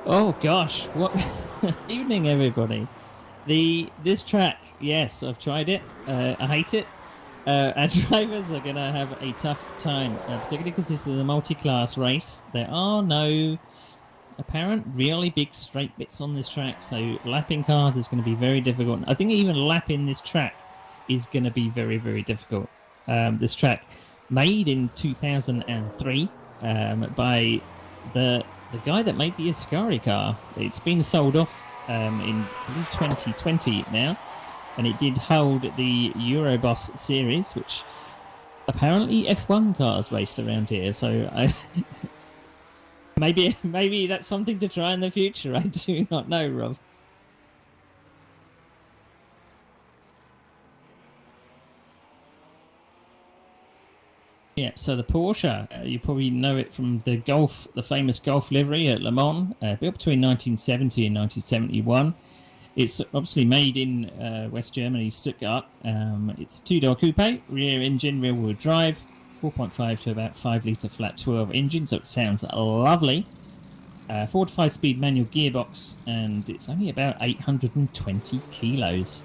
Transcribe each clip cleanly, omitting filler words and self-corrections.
Oh gosh, what evening everybody. This track, yes, I've tried it. I hate it. Our drivers are gonna have a tough time, particularly because this is a multi-class race. There are no apparent really big straight bits on this track, so lapping cars is going to be very difficult. I think even lapping this track is going to be very, very difficult. This track, made in 2003 by the guy that made the Ascari car. It's been sold off in 2020 now, and it did hold the Euroboss series, which apparently F1 cars raced around here. So maybe that's something to try in the future. I do not know, Rob. Yeah, so the Porsche, you probably know it from the famous Golf livery at Le Mans, built between 1970 and 1971. It's obviously made in West Germany, Stuttgart. It's a two-door coupe, rear engine, rear-wheel drive, 4.5 to about 5-litre flat 12 engine, so it sounds lovely. 4 to 5-speed manual gearbox, and it's only about 820 kilos.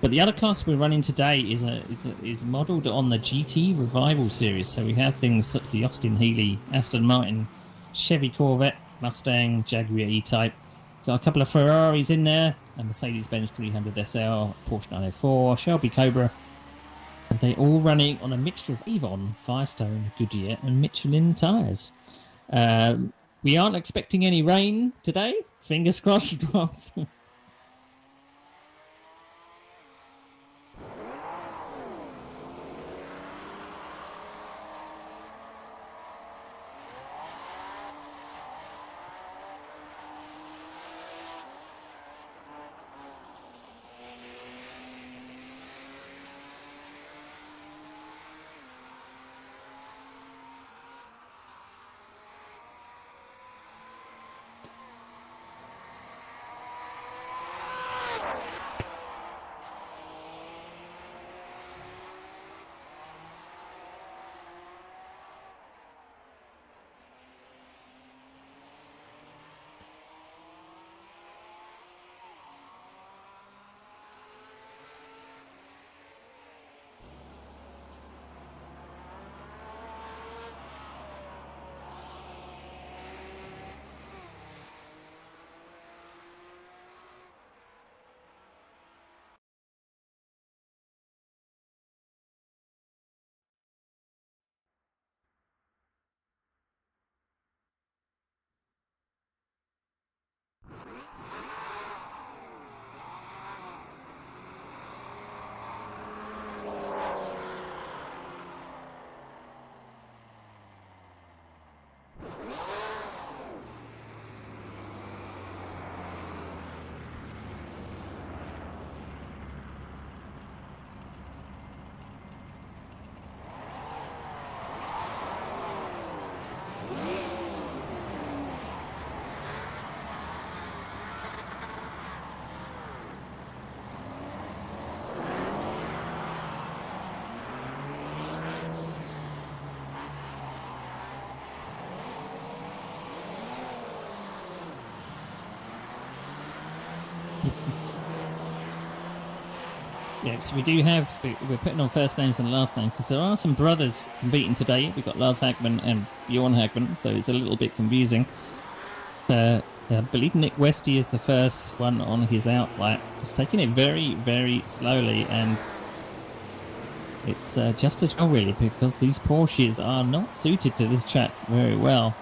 But the other class we're running today is modelled on the GT Revival series. So we have things such as the Austin Healey, Aston Martin, Chevy Corvette, Mustang, Jaguar E-Type. Got a couple of Ferraris in there, a Mercedes-Benz 300 SL, Porsche 904, Shelby Cobra. And they're all running on a mixture of Avon, Firestone, Goodyear and Michelin tyres. We aren't expecting any rain today. Fingers crossed. Yeah, so we're putting on first names and last names because there are some brothers competing today. We've got Lars Hagman and Bjorn Hagman, so it's a little bit confusing. I believe Nick Westy is the first one on his out lap. He's taking it very, very slowly, and it's just as well, really, because these Porsches are not suited to this track very well.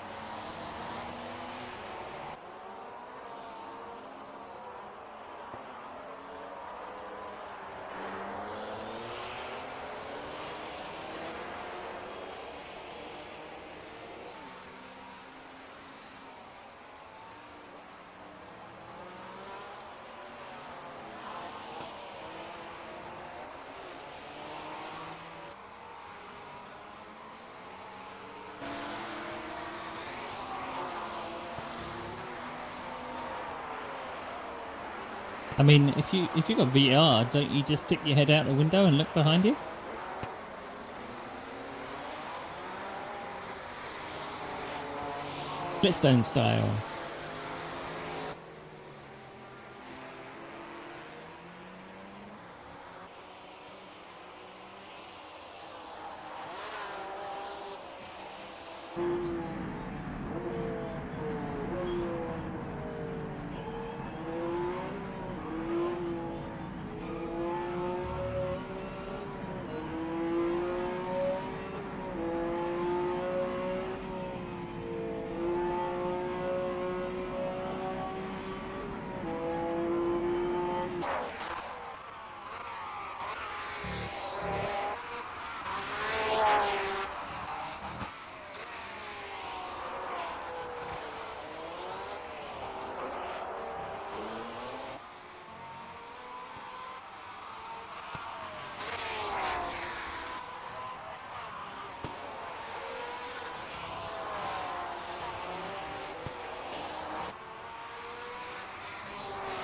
I mean, if you've got VR, don't you just stick your head out the window and look behind you? Flintstone style.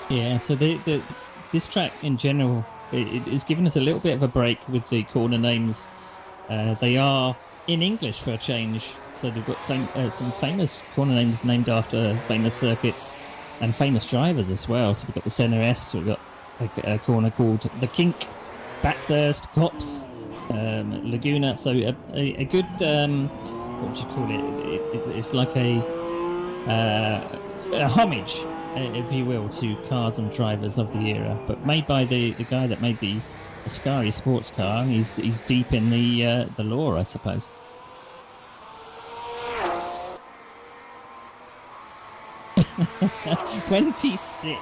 Yeah, so this track in general it is giving us a little bit of a break with the corner names. They are in English for a change, so they've got some famous corner names named after famous circuits and famous drivers as well. So we've got the Center S, we've got a corner called the Kink, Backthurst, Cops, Laguna. So a good what do you call it? It's like a homage, if you will, to cars and drivers of the era, but made by the guy that made the Ascari sports car. He's deep in the lore, I suppose. '26.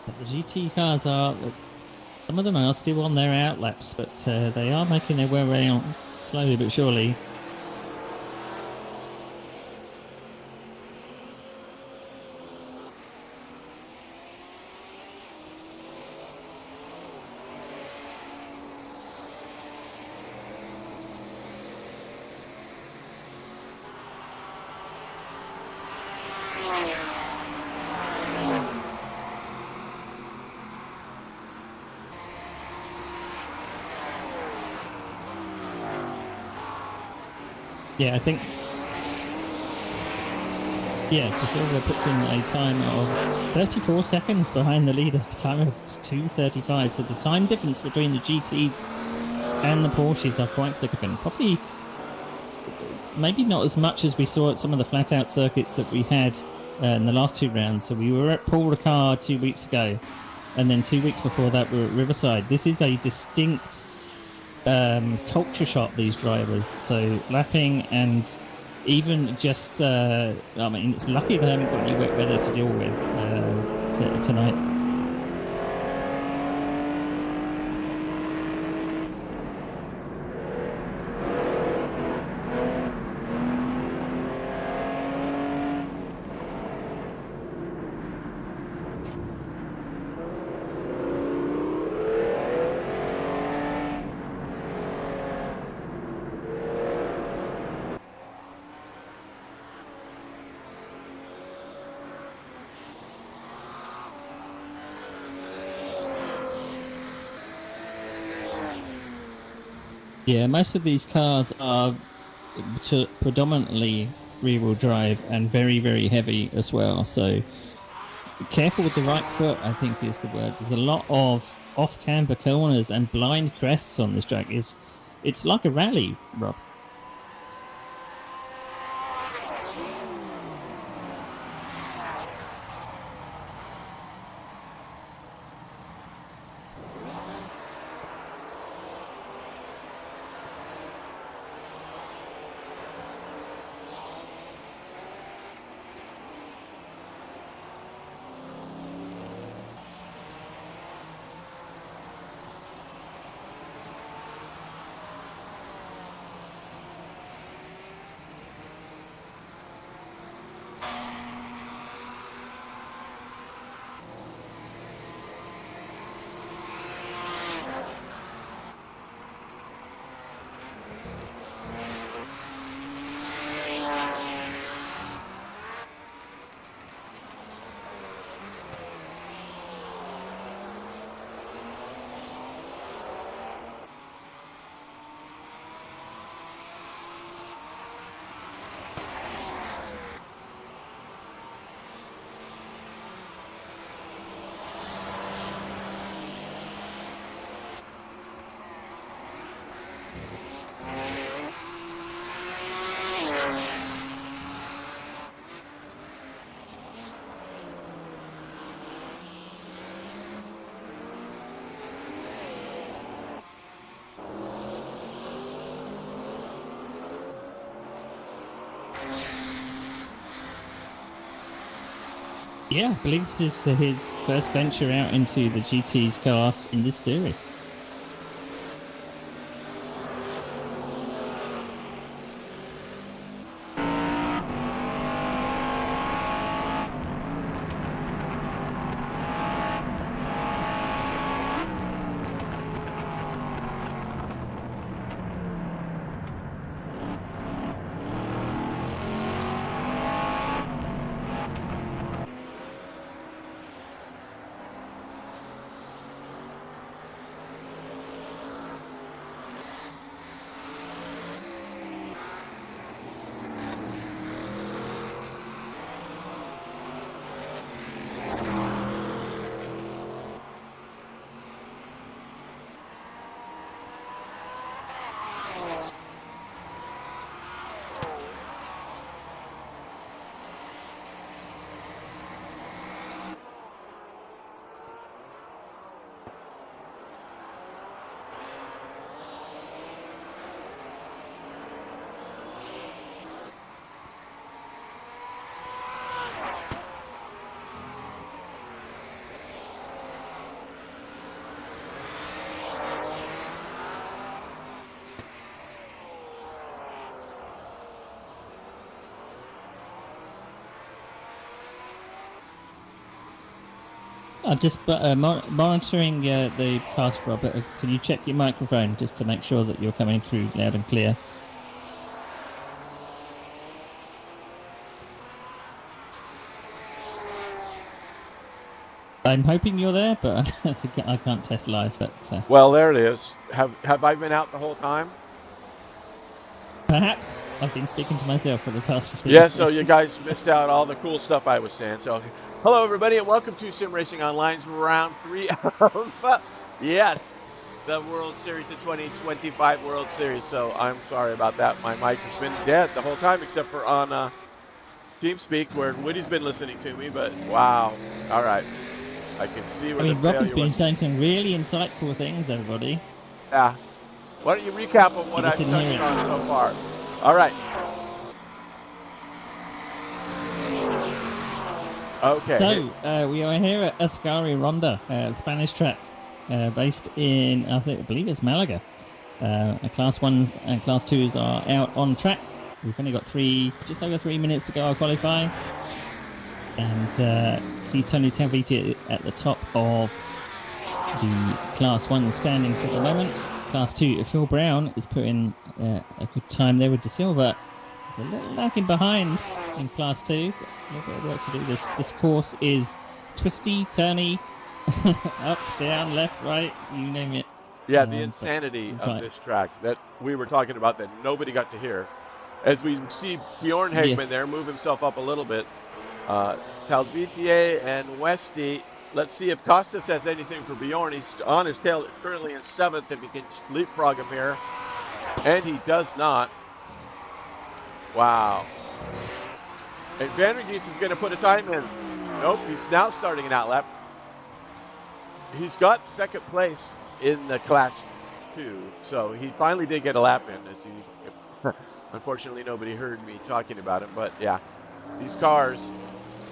The GT cars are, some of them are still on their outlaps, but they are making their way around slowly but surely. Yeah, I think. Yeah, De Silva puts in a time of 34 seconds behind the leader, a time of 2:35. So the time difference between the GTs and the Porsches are quite significant. Probably, maybe not as much as we saw at some of the flat-out circuits that we had in the last two rounds. So we were at Paul Ricard 2 weeks ago, and then 2 weeks before that we were at Riverside. This is a distinct culture shock, these drivers. So lapping and even just, I mean, it's lucky they haven't got any wet weather to deal with tonight. Yeah, most of these cars are predominantly rear-wheel drive and very, very heavy as well. So careful with the right foot, I think, is the word. There's a lot of off-camber corners and blind crests on this track. It's like a rally, Rob. Yeah, I believe this is his first venture out into the GT's class in this series. I'm just monitoring the cast, Robert. Can you check your microphone just to make sure that you're coming through loud and clear? I'm hoping you're there, but I can't test live. But well, there it is. Have I been out the whole time? Perhaps I've been speaking to myself for the past 15 Yeah, minutes. so you guys missed out all the cool stuff I was saying. So, hello everybody, and welcome to Sim Racing Online's round 3 of yes, the World Series, the 2025 World Series. So I'm sorry about that. My mic has been dead the whole time, except for on TeamSpeak, where Woody's been listening to me. But wow, all right, I can see where the Rob has failure been was. saying some really insightful things, everybody. Yeah. Why don't you recap on what I've touched on so far? All right. Okay. So we are here at Ascari Ronda, Spanish track, based in I believe it's Malaga. Class 1s and Class 2s are out on track. We've only got just over 3 minutes to go our qualifying. And see Tony Taviti at the top of the Class 1 standings at the moment. Class 2, Phil Brown is putting a good time there with De Silva. He's a little lagging behind in Class 2. A little bit of work to do. This course is twisty, turny, up, down, left, right, you name it. Yeah, the insanity of this track that we were talking about that nobody got to hear. As we see Bjorn Hegman there move himself up a little bit. Talvitier and Westy. Let's see if Costas has anything for Bjorn. He's on his tail, currently in 7th, if he can leapfrog him here. And he does not. Wow. And Vandergeest is going to put a time in. Nope, he's now starting an outlap. He's got 2nd place in the Class 2, so he finally did get a lap in. As he, unfortunately, nobody heard me talking about him, but yeah, these cars.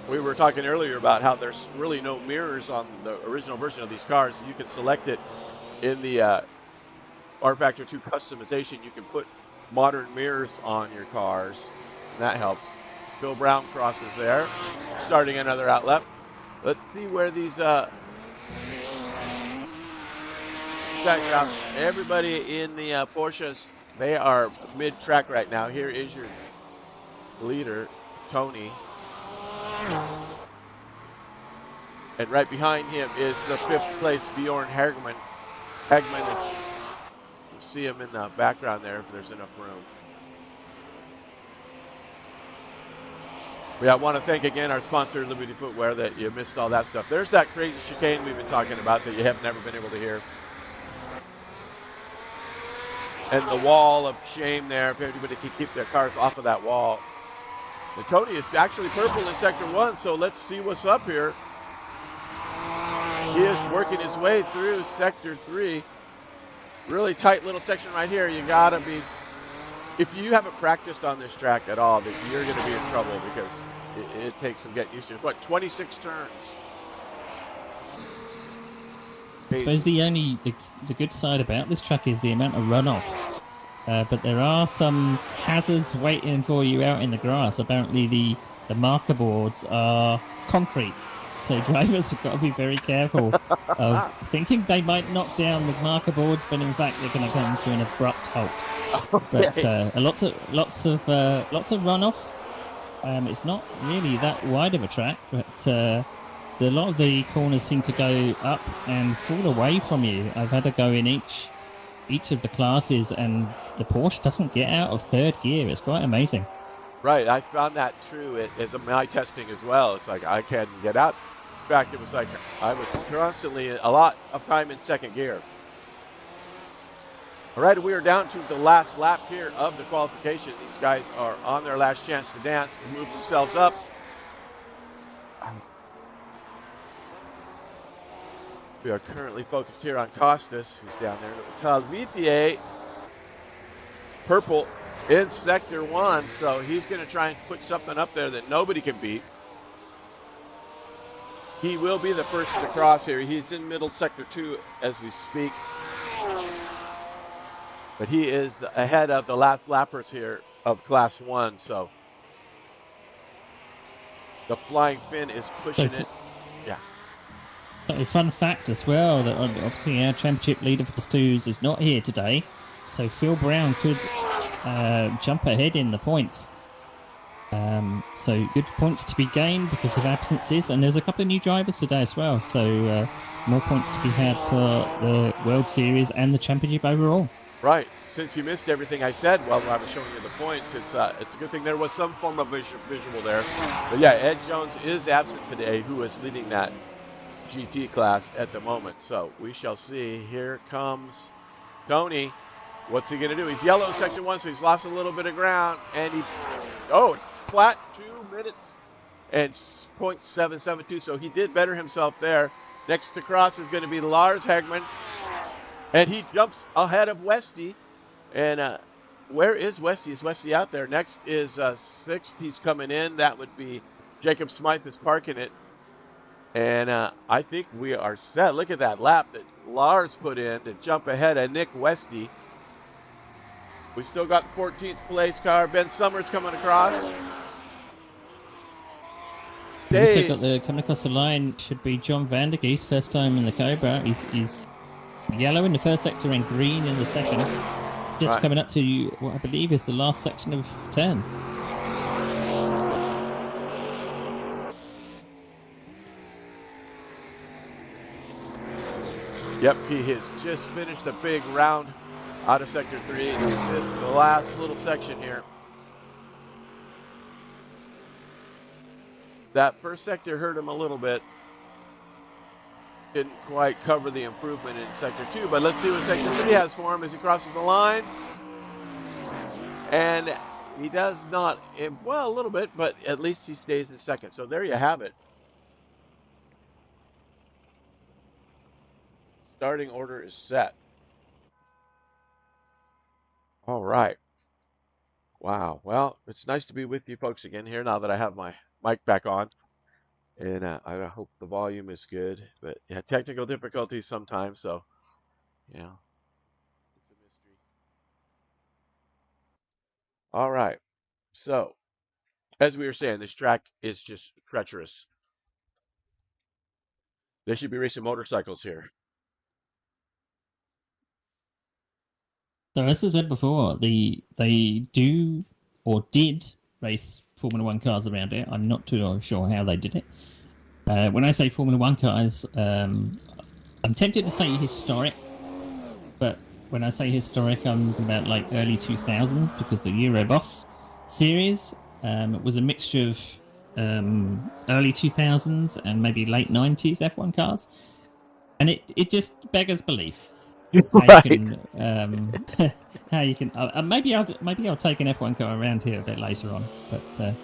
We were talking earlier about how there's really no mirrors on the original version of these cars. You can select it in the R Factor 2 customization. You can put modern mirrors on your cars, and that helps. Phil Brown crosses there, starting another outlap. Let's see where these everybody in the Porsches, they are mid-track right now. Here is your leader, Tony. And right behind him is the 5th place Bjorn Hegman. Hegman is, you'll see him in the background there if there's enough room. I want to thank again our sponsor, Liberty Footwear, that you missed all that stuff. There's that crazy chicane we've been talking about that you have never been able to hear. And the wall of shame there, if everybody can keep their cars off of that wall. And Tony is actually purple in Sector 1, so let's see what's up here. He is working his way through Sector 3. Really tight little section right here. You got to be, if you haven't practiced on this track at all, that you're going to be in trouble because it takes some getting used to. What, 26 turns? I suppose the good side about this track is the amount of runoff. But there are some hazards waiting for you out in the grass. Apparently the marker boards are concrete. So drivers have got to be very careful of thinking they might knock down the marker boards, but in fact they're going to come to an abrupt halt. Okay. But lots of runoff. It's not really that wide of a track, but a lot of the corners seem to go up and fall away from you. I've had to go in each of the classes, and the Porsche doesn't get out of third gear. It's quite amazing. Right, I found that true as my testing as well. It's like I can't get out. In fact, it was like I was constantly a lot of time in second gear. All right, we are down to the last lap here of the qualification. These guys are on their last chance to dance, to move themselves up. We are currently focused here on Costas, who's down there. Talvitie, purple in sector 1, so he's going to try and put something up there that nobody can beat. He will be the first to cross here. He's in middle sector 2 as we speak. But he is ahead of the last lappers here of class 1, so the Flying Finn is pushing it. Yeah. A fun fact as well, that obviously our championship leader for class 2s is not here today, so Phil Brown could jump ahead in the points. So good points to be gained because of absences, and there's a couple of new drivers today as well, so more points to be had for the World Series and the championship overall. Right. Since you missed everything I said while I was showing you the points, it's a good thing there was some form of visual there. But yeah, Ed Jones is absent today, who is leading that GT class at the moment. So we shall see. Here comes Tony. What's he going to do? He's yellow in sector 1, so he's lost a little bit of ground, and it's flat 2 minutes and 0.772. So he did better himself there. Next to cross is going to be Lars Hagman, and he jumps ahead of Westy. And where is Westy? Is Westy out there? Next is 6th. He's coming in. That would be Jacob Smythe is parking it. And I think we are set. Look at that lap that Lars put in to jump ahead of Nick Westy. We still got the 14th place car. Ben Summers coming across. Also got the coming across the line should be John Vandergeest, first time in the Cobra. He's yellow in the first sector and green in the second. Just coming up to what I believe is the last section of turns. Yep, he has just finished a big round out of sector 3. This is the last little section here. That first sector hurt him a little bit. Didn't quite cover the improvement in sector 2, but let's see what sector 3 has for him as he crosses the line. And he does not, well, a little bit, but at least he stays in second. So there you have it. Starting order is set. All right. Wow. Well, it's nice to be with you folks again here now that I have my mic back on. And I hope the volume is good. But yeah, technical difficulties sometimes, so yeah, it's a mystery. All right. So, as we were saying, this track is just treacherous. They should be racing motorcycles here. So as I said before, they do or did race Formula 1 cars around here. I'm not too sure how they did it. When I say Formula 1 cars, I'm tempted to say historic, but when I say historic, I'm about like early 2000s because the Euroboss series was a mixture of early 2000s and maybe late 90s F1 cars, and it just beggars belief. Right. How you can maybe I'll take an F1 car around here a bit later on, but how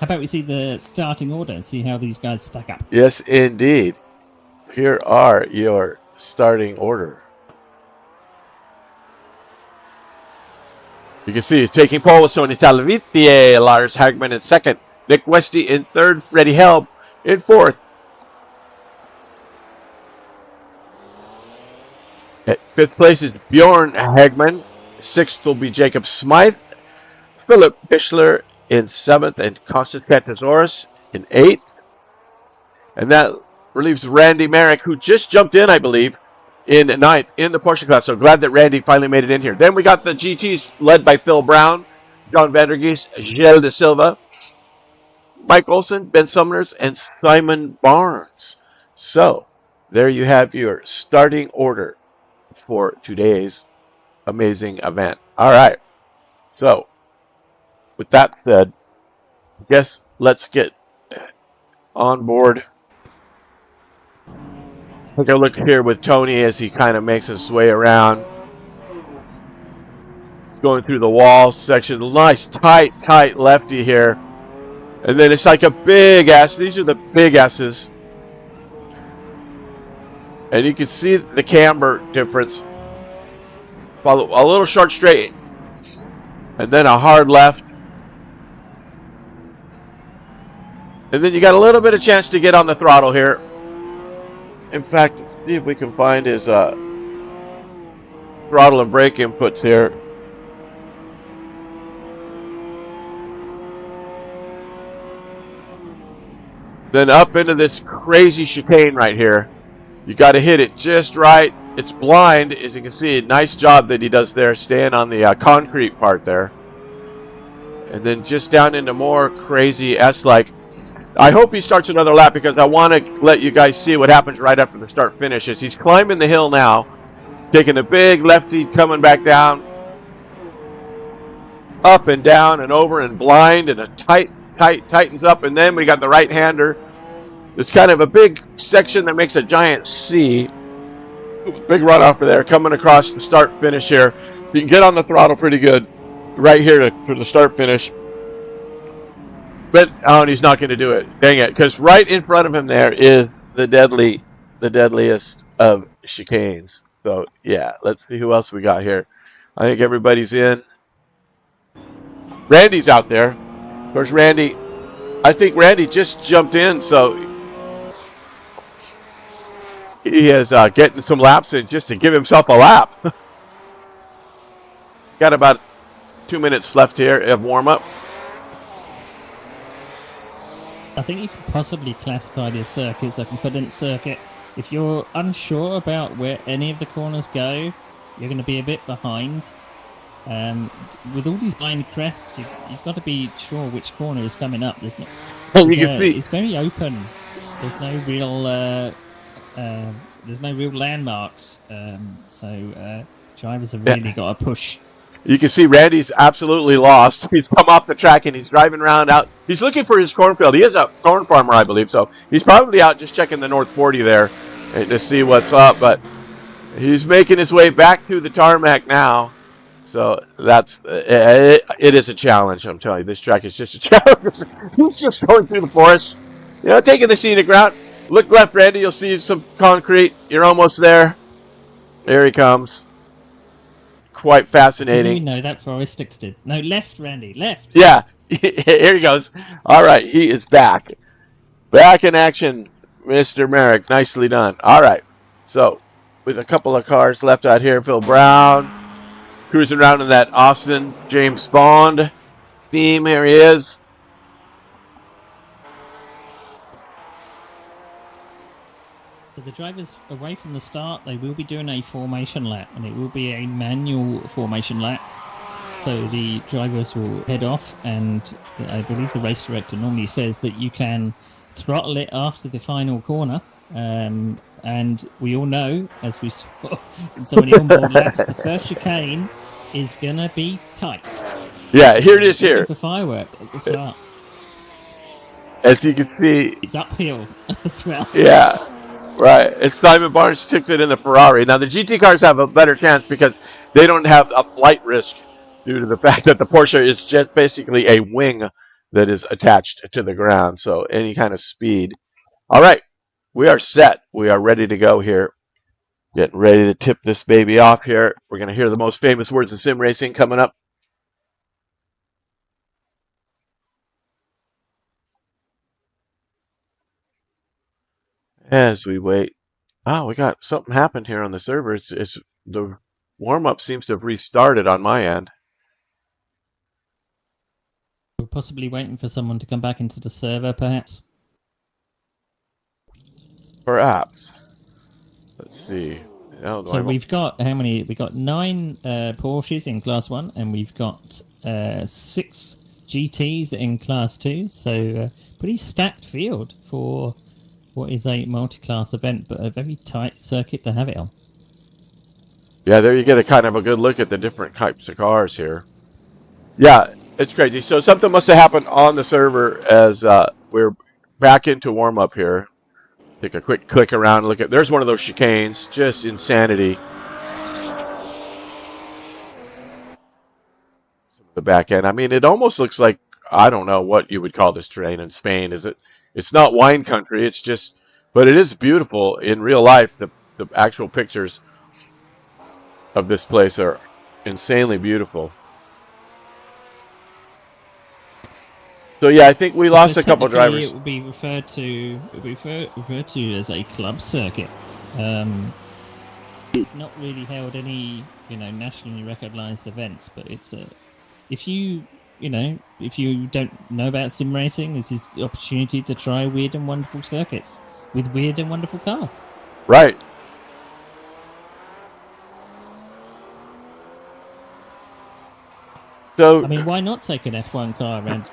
about we see the starting order and see how these guys stack up? Yes, indeed. Here are your starting order. You can see he's taking pole with Tony Talvitie, Lars Hagman in second, Nick Westy in third. Freddie Helm in fourth. At fifth place is Bjorn Hagman. Sixth will be Jacob Smythe. Philip Bischler in seventh, and Kostas Katazoris in eighth. And that relieves Randy Marek, who just jumped in, I believe, in ninth in the Porsche class. So glad that Randy finally made it in here. Then we got the GTs led by Phil Brown, John Vandergeest, Gilles de Silva, Mike Olson, Ben Sumners, and Simon Barnes. So there you have your starting order for today's amazing event. All right. So with that said, I guess let's get on board. Take a look here with Tony as he kind of makes his way around. He's going through the wall section. Nice, tight lefty here. And then it's like a big S. These are the big S's. And you can see the camber difference. Follow a little short straight. And then a hard left. And then you got a little bit of chance to get on the throttle here. In fact, see if we can find his throttle and brake inputs here. Then up into this crazy chicane right here. You got to hit it just right. It's blind, as you can see. Nice job that he does there, staying on the concrete part there. And then just down into more crazy S-like. I hope he starts another lap because I want to let you guys see what happens right after the start finish. As he's climbing the hill now, taking the big lefty, coming back down, up and down and over and blind, and a tightens up, and then we got the right-hander. It's kind of a big section that makes a giant C. Big run off of there, coming across the start finish here. You can get on the throttle pretty good right here for the start finish. But and he's not going to do it. Dang it! Because right in front of him there is the deadliest of chicanes. So yeah, let's see who else we got here. I think everybody's in. Randy's out there. Of course, Randy. I think Randy just jumped in, so he is getting some laps in just to give himself a lap. Got about 2 minutes left here of warm up. I think you could possibly classify this circuit as a confidence circuit. If you're unsure about where any of the corners go, you're going to be a bit behind. With all these blind crests, you've got to be sure which corner is coming up. There's no, it's very open. There's no real landmarks. So drivers have really got to push. You can see Randy's absolutely lost. He's come off the track and he's driving around out. He's looking for his cornfield. He is a corn farmer, I believe. So he's probably out just checking the North 40 there to see what's up. But he's making his way back to the tarmac now. So that's it is a challenge. I'm telling you, this track is just a challenge. He's just going through the forest, taking the scenic route. Look left, Randy. You'll see some concrete. You're almost there. There he comes. Quite fascinating. Didn't we know that forest existed? No, left, Randy, left. Yeah, here he goes. All right, he is back. Back in action, Mr. Marek. Nicely done. All right, so with a couple of cars left out here, Phil Brown cruising around in that Austin James Bond theme. Here he is. So the drivers away from the start, they will be doing a formation lap, and it will be a manual formation lap. So the drivers will head off, and I believe the race director normally says that you can throttle it after the final corner. And we all know, as we saw in so many onboard laps, the first chicane is going to be tight. Yeah, here it is here. For firework at the start. As you can see. It's uphill as well. Yeah. Right, it's Simon Barnes ticked it in the Ferrari. Now the GT cars have a better chance because they don't have a flight risk due to the fact that the Porsche is just basically a wing that is attached to the ground. So any kind of speed. All right, we are set. We are ready to go here. Getting ready to tip this baby off here. We're going to hear the most famous words of sim racing coming up. as we wait. Oh, we got something happened here on the server. It's the warm-up seems to have restarted on my end. We're possibly waiting for someone to come back into the server, perhaps. Perhaps. Let's see. So we've got how many? We got 9 Porsches in Class 1, and we've got 6 GTs in Class 2. So pretty stacked field for what is a multi-class event, but a very tight circuit to have it on. Yeah, there you get a kind of a good look at the different types of cars here. Yeah, it's crazy. So something must have happened on the server as we're back into warm-up here. Take a quick click around and look at. There's one of those chicanes. Just insanity. The back end. I mean, it almost looks like, I don't know what you would call this terrain in Spain. Is it? It's not wine country. It's just, but it is beautiful in real life. The actual pictures of this place are insanely beautiful. So yeah, I think we lost a couple drivers. It will be referred to as a club circuit. It's not really held any nationally recognised events, but it's if you don't know about sim racing, this is the opportunity to try weird and wonderful circuits with weird and wonderful cars. Right. So I mean, why not take an F1 car around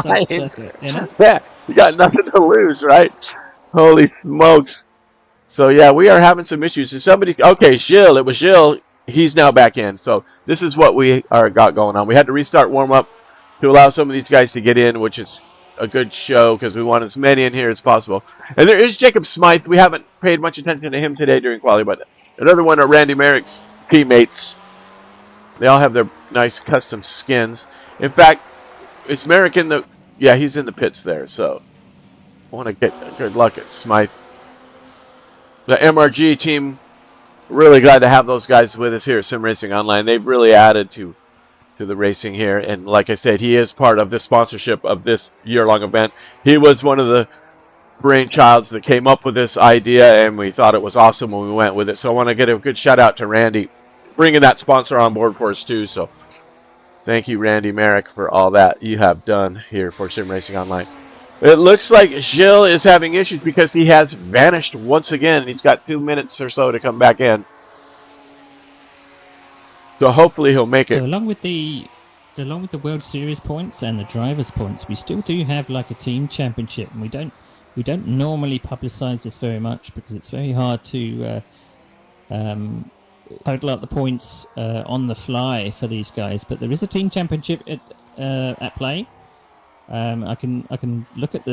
right. circuit? Yeah, you got nothing to lose, right? Holy smokes! So yeah, we are having some issues. And somebody, okay, Gilles, it was Gilles. He's now back in. So this is what we got going on. We had to restart warm up to allow some of these guys to get in, which is a good show because we want as many in here as possible. And there is Jacob Smythe. We haven't paid much attention to him today during quality, but another one of Randy Marek's teammates. They all have their nice custom skins. In fact, is Marek in the... Yeah, he's in the pits there, so I want to get good luck at Smythe. The MRG team, really glad to have those guys with us here at Sim Racing Online. They've really added to the racing here, and like I said, he is part of the sponsorship of this year-long event. He was one of the brainchilds that came up with this idea, and we thought it was awesome when we went with it. So I want to get a good shout-out to Randy, bringing that sponsor on board for us too. So thank you, Randy Marek, for all that you have done here for Sim Racing Online. It looks like Gilles is having issues because he has vanished once again. He's got 2 minutes or so to come back in. So hopefully he'll make it. So along with the World Series points and the drivers' points, we still do have like a team championship, and we don't normally publicize this very much because it's very hard to total up the points on the fly for these guys. But there is a team championship at play. I can look at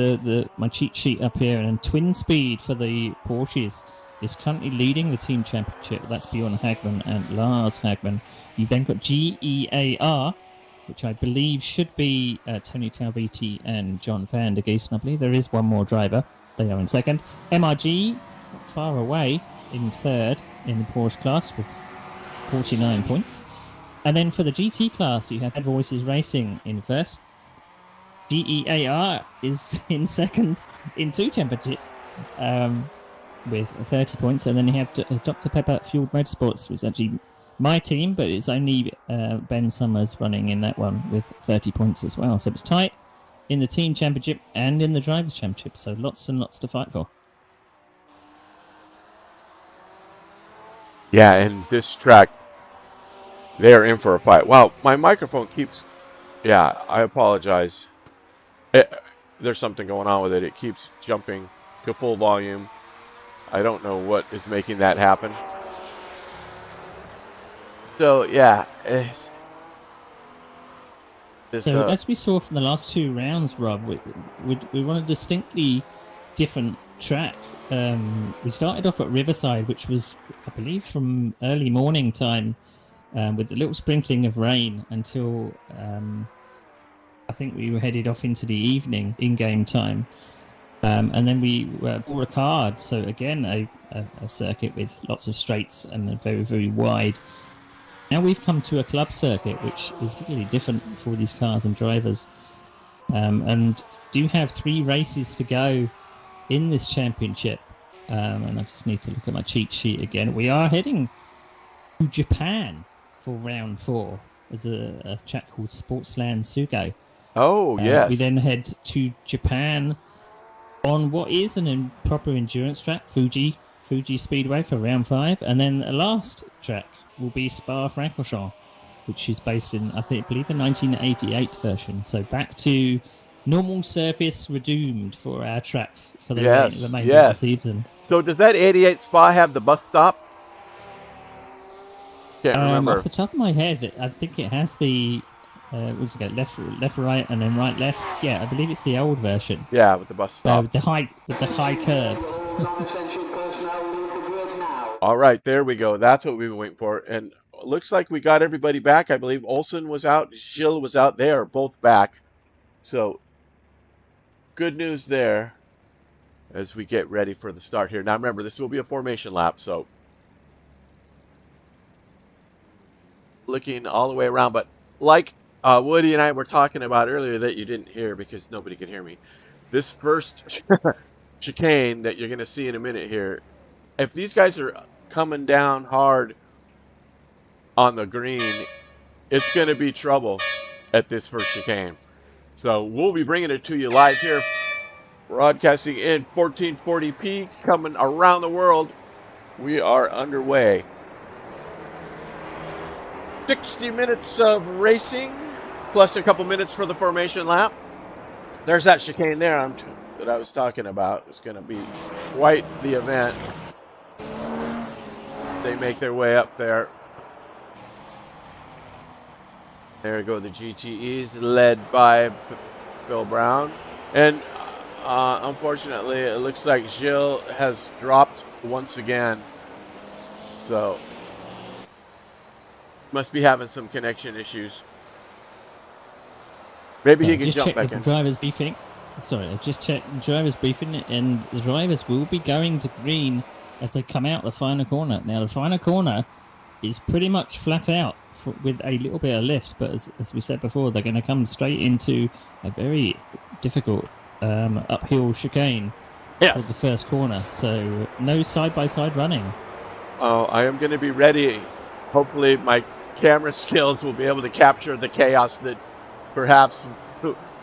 my cheat sheet up here, and Twin Speed for the Porsches is currently leading the team championship. That's Bjorn Hagman and Lars Hagman. You've then got GEAR, which I believe should be Tony Talviti and John Van der Geest. I believe there is one more driver. They are in second. MRG, not far away, in third in the Porsche class with 49 points. And then for the GT class, you have Bad Voices Racing in first. GEAR is in second in 2 championships with 30 points. And then you have Dr. Pepper Fueled Motorsports, which is actually my team, but it's only Ben Summers running in that one with 30 points as well. So it's tight in the team championship and in the drivers championship. So lots and lots to fight for. Yeah, and this track, they are in for a fight. Wow, my microphone keeps... Yeah, I apologize. There's something going on with it. It keeps jumping to full volume. I don't know what is making that happen. So, yeah. So, as we saw from the last 2 rounds, Rob, we want a distinctly different track. We started off at Riverside, which was, I believe, from early morning time with a little sprinkling of rain until I think we were headed off into the evening in-game time. And then we were Paul Ricard, so again, a circuit with lots of straights and very, very wide. Now we've come to a club circuit, which is really different for these cars and drivers. And do have 3 races to go in this championship. And I just need to look at my cheat sheet again. We are heading to Japan for round 4. There's a chap called Sportsland Sugo. Oh, yes. We then head to Japan on what is an improper endurance track, Fuji Speedway, for round 5. And then the last track will be Spa-Francorchamps, which is based in, I believe, the 1988 version. So back to normal surface redeemed for our tracks for the remainder of the season. So does that 88 Spa have the bus stop? Can't remember. Off the top of my head, I think it has the what's it got? Left, right, and then right, left. Yeah, I believe it's the old version. Yeah, with the bus stop. With the high curbs. All right, there we go. That's what we've been waiting for. And it looks like we got everybody back. I believe Olsen was out. Gilles was out. They are both back. So good news there as we get ready for the start here. Now remember, this will be a formation lap, so looking all the way around. But like Woody and I were talking about earlier that you didn't hear because nobody could hear me, this first chicane that you're going to see in a minute here, if these guys are coming down hard on the green, it's going to be trouble at this first chicane. So we'll be bringing it to you live here, broadcasting in 1440p, coming around the world. We are underway. 60 minutes of racing, plus a couple minutes for the formation lap. There's that chicane there that I was talking about. It's going to be quite the event. They make their way up there. There go the GTEs, led by Phil Brown. And unfortunately, it looks like Gilles has dropped once again. So, must be having some connection issues. Maybe he can jump back in. Drivers briefing. Sorry, I just checked the drivers briefing, and the drivers will be going to green as they come out the final corner. Now, the final corner is pretty much flat out with a little bit of lift, but as we said before, they're going to come straight into a very difficult uphill chicane for the first corner. So no side-by-side running. Oh, I am going to be ready. Hopefully my camera skills will be able to capture the chaos that perhaps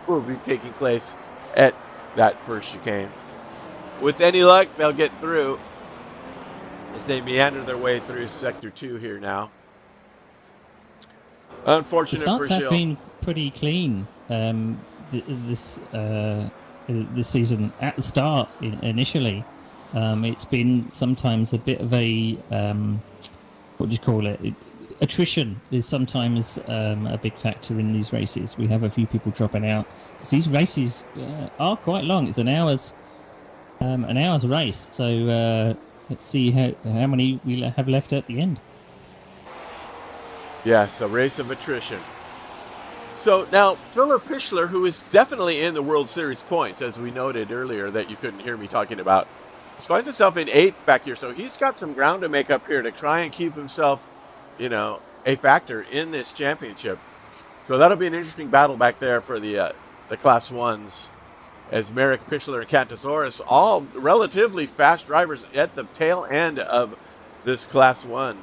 will be taking place at that first chicane. With any luck, they'll get through as they meander their way through Sector 2 here now. Unfortunate for Gilles. The starts have been pretty clean this season. At the start, initially, it's been sometimes a bit of a what do you call it? Attrition is sometimes a big factor in these races. We have a few people dropping out because these races are quite long. It's an hour's race. So let's see how many we have left at the end. Yes, a race of attrition. So now, Philip Pichler, who is definitely in the World Series points, as we noted earlier that you couldn't hear me talking about, finds himself in 8th back here. So he's got some ground to make up here to try and keep himself, a factor in this championship. So that'll be an interesting battle back there for the Class 1s, as Marek, Pichler, and Kantasaurus, all relatively fast drivers at the tail end of this Class 1.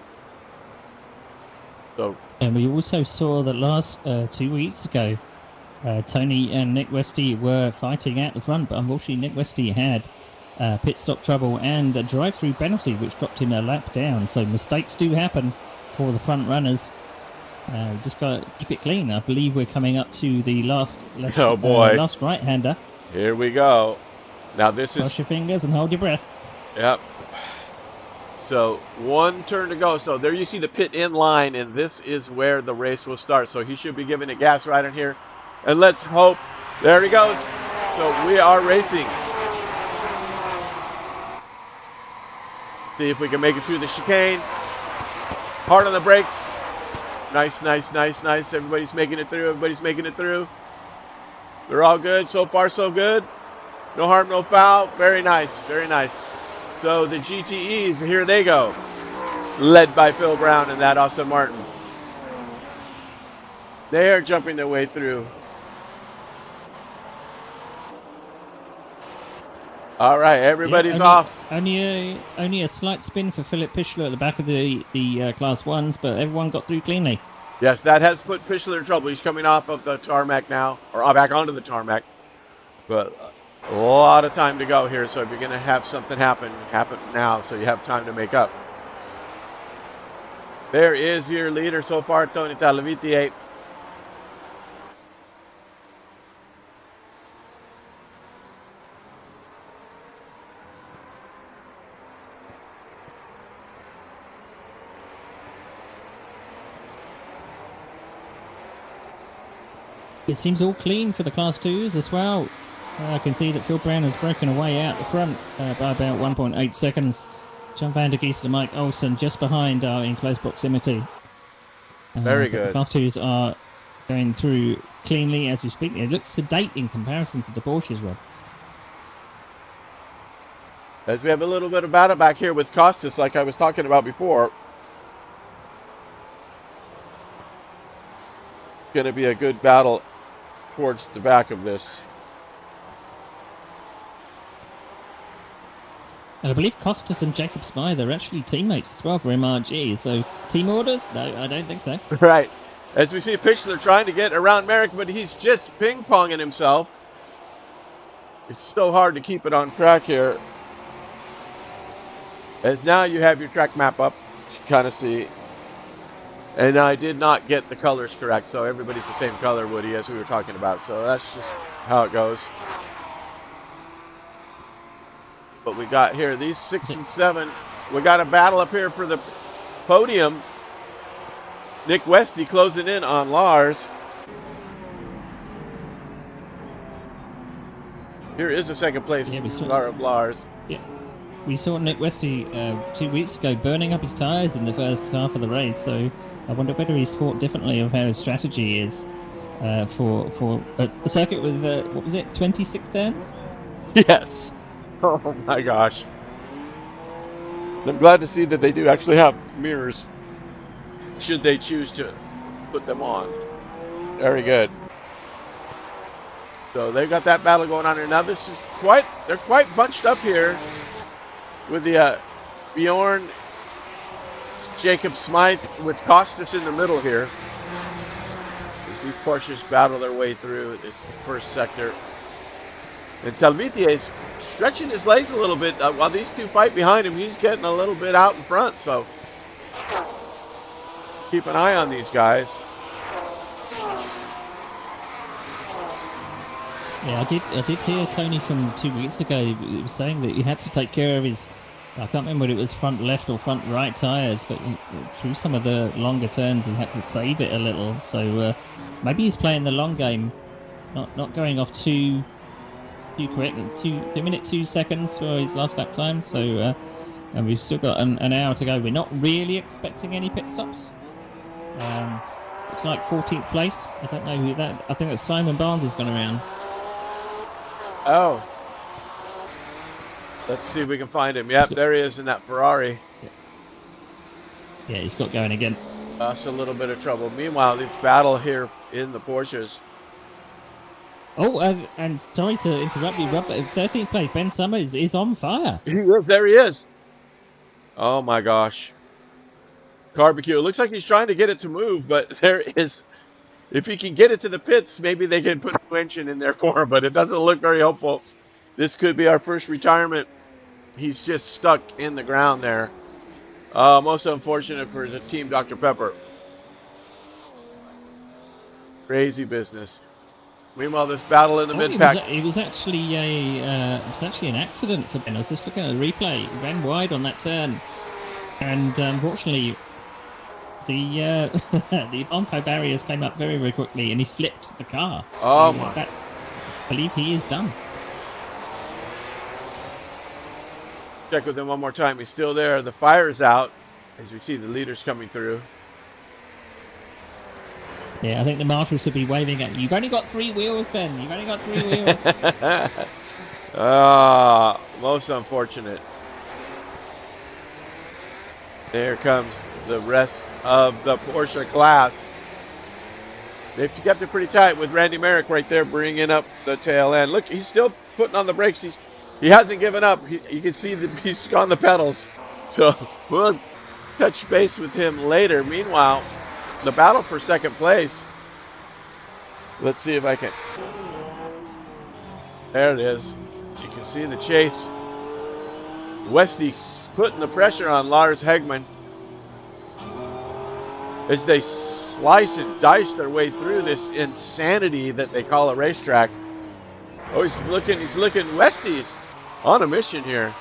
So, and we also saw that last 2 weeks ago, Tony and Nick Westy were fighting at the front, but unfortunately Nick Westy had pit stop trouble and a drive-through penalty, which dropped him a lap down. So mistakes do happen for the front runners. Just got to keep it clean. I believe we're coming up to the last last right-hander. Here we go. Now this Cross your fingers and hold your breath. Yep. So one turn to go. So there you see the pit in line, and this is where the race will start. So he should be giving it gas right in here. And let's hope. There he goes. So we are racing. See if we can make it through the chicane. Hard on the brakes. Nice, nice, nice, nice. Everybody's making it through. Everybody's making it through. They're all good. So far, so good. No harm, no foul. Very nice. Very nice. So the GTEs, here they go. Led by Phil Brown and that Austin Martin. They are jumping their way through. All right, everybody's off. Only a slight spin for Philip Pichler at the back of the Class 1s, but everyone got through cleanly. Yes, that has put Pichler in trouble. He's coming off of the tarmac now, or back onto the tarmac. But a lot of time to go here, so if you're going to have something happen now, so you have time to make up. There is your leader so far, Tony Talaviti. It seems all clean for the Class 2s as well. I can see that Phil Brown has broken away out the front by about 1.8 seconds. John van der Geest and Mike Olsen just behind are in close proximity. Very good. The Class 2s are going through cleanly as we speak. It looks sedate in comparison to the Porsches, Rob. As we have a little bit of battle back here with Costas, like I was talking about before. It's going to be a good battle towards the back of this. And I believe Costas and Jacob Smythe are actually teammates as well for MRG. So team orders? No, I don't think so. Right. As we see Pichler trying to get around Marek, but he's just ping-ponging himself. It's so hard to keep it on track here. As now you have your track map up, you kind of see. And I did not get the colors correct, so everybody's the same color, Woody, as we were talking about. So that's just how it goes. But we got here, these 6 and 7. We got a battle up here for the podium. Nick Westy closing in on Lars. Here is the second place car of Lars. Yeah. We saw Nick Westy 2 weeks ago burning up his tyres in the first half of the race, so I wonder whether he's thought differently of how his strategy is for a circuit with, what was it, 26 turns? Yes. Oh my gosh. I'm glad to see that they do actually have mirrors, should they choose to put them on. Very good. So they've got that battle going on here. Now this is they're quite bunched up here with the Bjorn, Jacob Smythe with Costas in the middle here. As these Porsches battle their way through this first sector. And Talviti is stretching his legs a little bit. While these two fight behind him, he's getting a little bit out in front. So keep an eye on these guys. Yeah, I did hear Tony from 2 weeks ago. He was saying that he had to take care of his, I can't remember whether it was front left or front right tyres, but through some of the longer turns he had to save it a little. So maybe he's playing the long game, not going off too quick. 2 minutes 2 seconds for his last lap time. So and we've still got an hour to go. We're not really expecting any pit stops. It's like 14th place. I don't know who that. I think that Simon Barnes has gone around. Oh. Let's see if we can find him. Yep, there he is in that Ferrari. Yeah, he's got going again. That's a little bit of trouble. Meanwhile, this battle here in the Porsches. Oh, and sorry to interrupt you, Rob, but 13th place, Ben Summers is on fire. He is. There he is. Oh my gosh. Barbecue. It looks like he's trying to get it to move, but there is. If he can get it to the pits, maybe they can put a engine in there for him, but it doesn't look very hopeful. This could be our first retirement. He's just stuck in the ground there. Most unfortunate for the team, Dr. Pepper. Crazy business. Meanwhile, this battle in the mid-pack. It was actually an accident for Ben. I was just looking at the replay. He ran wide on that turn, and unfortunately, the Bonco barriers came up very, very quickly, and he flipped the car. Oh so, my! I believe he is done. Check with him one more time. He's still there. The fire is out, as we see the leaders coming through. Yeah, I think the marshals should be waving at you. You've only got 3 wheels, Ben. You've only got 3 wheels. Most unfortunate. There comes the rest of the Porsche class. They've kept it pretty tight with Randy Marek right there bringing up the tail end. Look, he's still putting on the brakes. he hasn't given up. You can see that he's on the pedals. So we'll touch base with him later. Meanwhile, the battle for second place. Let's see if I can. There it is. You can see the chase. Westy's putting the pressure on Lars Hegman as they slice and dice their way through this insanity that they call a racetrack. Oh, he's looking. Westy's on a mission here.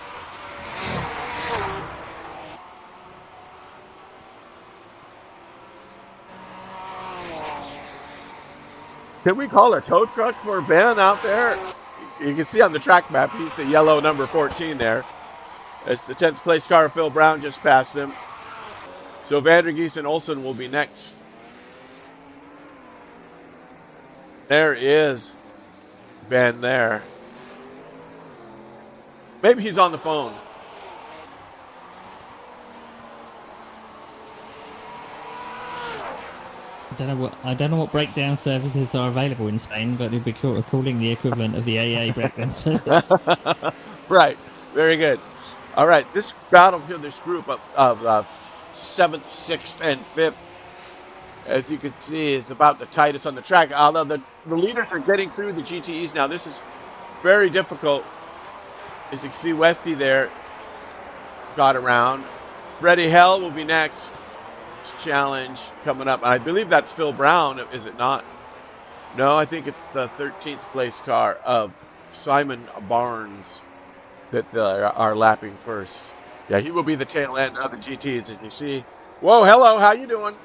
Can we call a tow truck for Ben out there? You can see on the track map, he's the yellow number 14 there. It's the 10th place car. Phil Brown just passed him. So Vandergeest and Olsen will be next. There is Ben there. Maybe he's on the phone. I don't know what breakdown services are available in Spain, but it'd be calling the equivalent of the AA breakdown service. Right. Very good. All right. This battle here, this group of 7th, 6th, and 5th, as you can see, is about the tightest on the track. Although the leaders are getting through the GTEs now. This is very difficult. As you can see, Westy there got around. Freddie Hell will be next. Challenge coming up. I believe that's Phil Brown, is it not? No, I think it's the 13th place car of Simon Barnes that are lapping first. Yeah, he will be the tail end of the GTs, as you see. Whoa, hello, how you doing?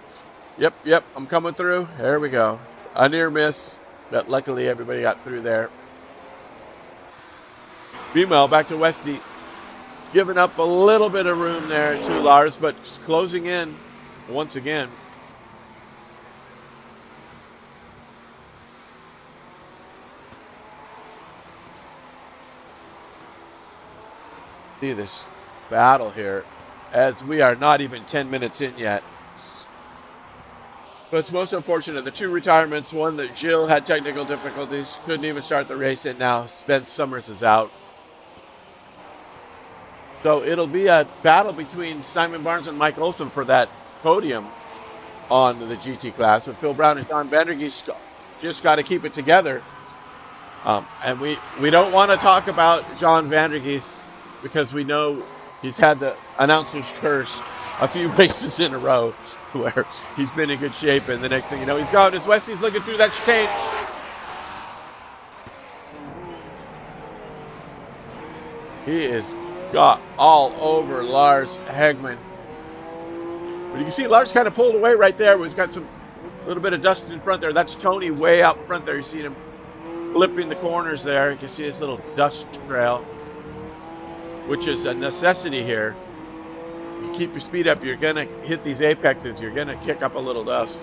Yep, I'm coming through. There we go. A near miss, but luckily everybody got through there. Meanwhile, back to Westy. He's giving up a little bit of room there to Lars, but closing in once again. See this battle here as we are not even 10 minutes in yet. But it's most unfortunate. The two retirements, one that Jill had technical difficulties, couldn't even start the race, and now Spence Summers is out. So it'll be a battle between Simon Barnes and Mike Olsen for that podium on the GT class. And Phil Brown and John Vandergeest just got to keep it together. And we don't want to talk about John Vandergeest because we know he's had the announcer's curse a few races in a row where he's been in good shape, and the next thing you know, he's gone. As Westy's looking through that chicane. He is got all over Lars Hegman. But you can see Lars kind of pulled away right there. He's got some little bit of dust in front there. That's Tony way out front there. You see him flipping the corners there. You can see his little dust trail, which is a necessity here. You keep your speed up, you're going to hit these apexes. You're going to kick up a little dust.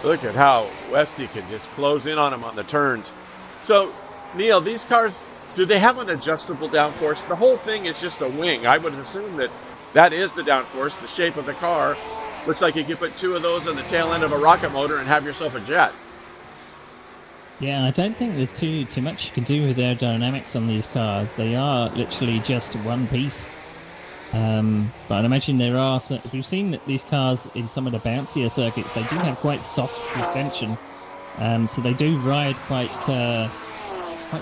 Look at how Westy can just close in on him on the turns. So, Neil, these cars, do they have an adjustable downforce? The whole thing is just a wing. I would assume that is the downforce, the shape of the car. Looks like you could put two of those on the tail end of a rocket motor and have yourself a jet. Yeah, I don't think there's too much you can do with aerodynamics on these cars. They are literally just one piece. But I imagine there are. We've seen that these cars in some of the bouncier circuits, they do have quite soft suspension, so they do ride quite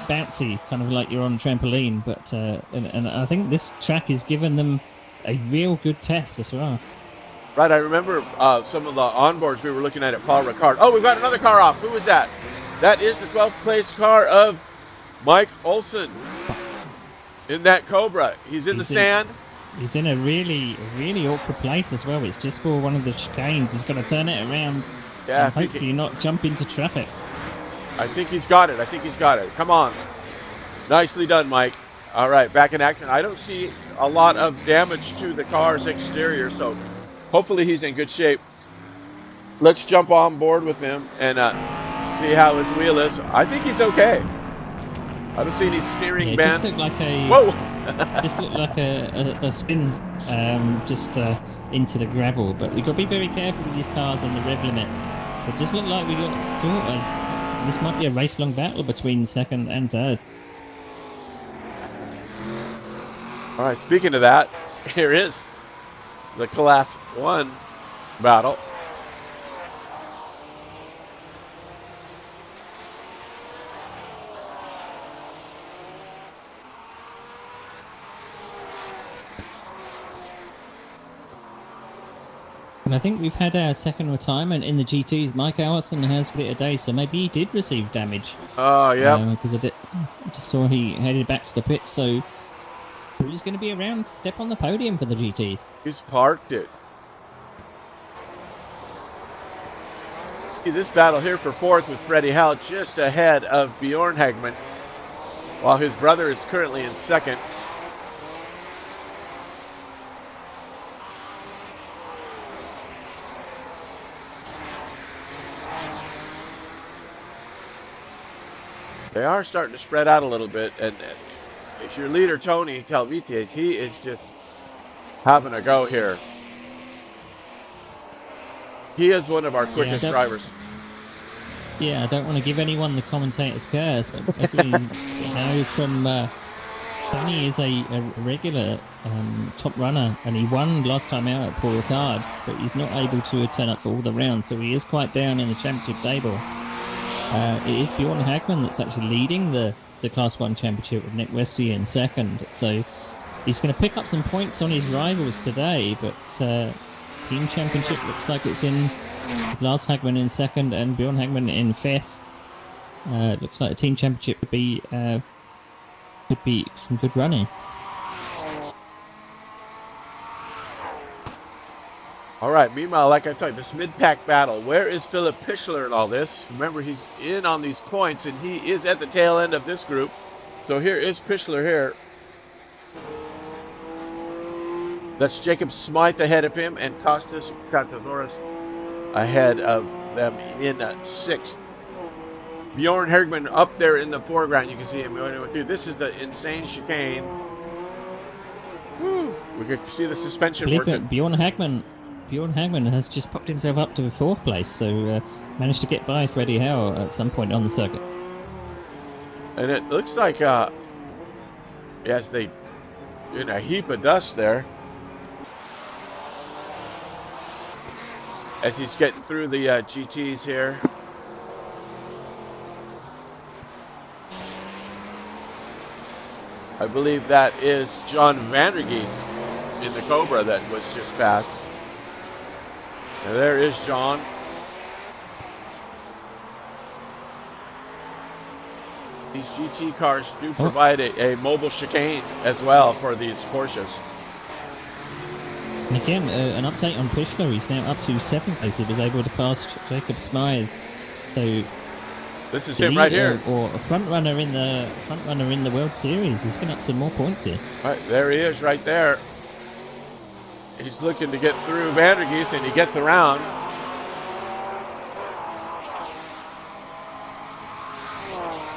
bouncy, kind of like you're on a trampoline. But and I think this track has given them a real good test as well. Right, I remember some of the onboards we were looking at Paul Ricard. Oh, we've got another car off. Who was that? That is the 12th place car of Mike Olsen in that Cobra. He's in the sand. He's in a really awkward place as well. It's just for one of the chicanes. He's got to turn it around and hopefully not jump into traffic. I think he's got it. Come on. Nicely done, Mike. All right, back in action. I don't see a lot of damage to the car's exterior, so hopefully he's in good shape. Let's jump on board with him and see how his wheel is. I think he's okay. I don't see any steering band. Just looked like a spin into the gravel. But you've got to be very careful with these cars on the rev limit It just looked like we got through. This might be a race-long battle between second and third. All right, speaking of that, here is the Class 1 battle. And I think we've had our second retirement in the GTs. Mike Allison has split a day, so maybe he did receive damage. Oh, yeah. Because I just saw he headed back to the pits, so who's going to be around to step on the podium for the GTs? He's parked it. See this battle here for fourth with Freddie Howe just ahead of Bjorn Hagman, while his brother is currently in second. They are starting to spread out a little bit, and if your leader, Tony Calvite, he is just having a go here. He is one of our quickest drivers. Yeah, I don't want to give anyone the commentator's curse, but basically, you know, from Tony is a regular top runner, and he won last time out at Paul Ricard, but he's not able to turn up for all the rounds, so he is quite down in the championship table. It is Bjorn Hagman that's actually leading the Class 1 championship with Nick Westy in second. So he's going to pick up some points on his rivals today, but team championship looks like it's in Lars Hagman in second and Bjorn Hagman in fifth. Looks like the team championship could be some good running. All right, meanwhile, like I told you, this mid-pack battle, where is Philip Pichler in all this? Remember, he's in on these points, and he is at the tail end of this group. So here is Pichler here. That's Jacob Smythe ahead of him, and Kostas Katazoris ahead of them in sixth. Bjorn Hagman up there in the foreground. You can see him going through. This is the insane chicane. Woo. We can see the suspension working. Bjorn Hagman has just popped himself up to fourth place, so managed to get by Freddie Howe at some point on the circuit. And it looks like, yes, they in a heap of dust there as he's getting through the GTs here. I believe that is John Vandergeest in the Cobra that was just passed. And there is John. These GT cars do provide a mobile chicane as well for these Porsches. And again, an update on Pichler. He's now up to seventh place. He was able to pass Jacob Smythe. So this is him right here, or a front runner in the World Series. He's going up some more points here. All right, there he is, right there. He's looking to get through Vandergeest, and he gets around.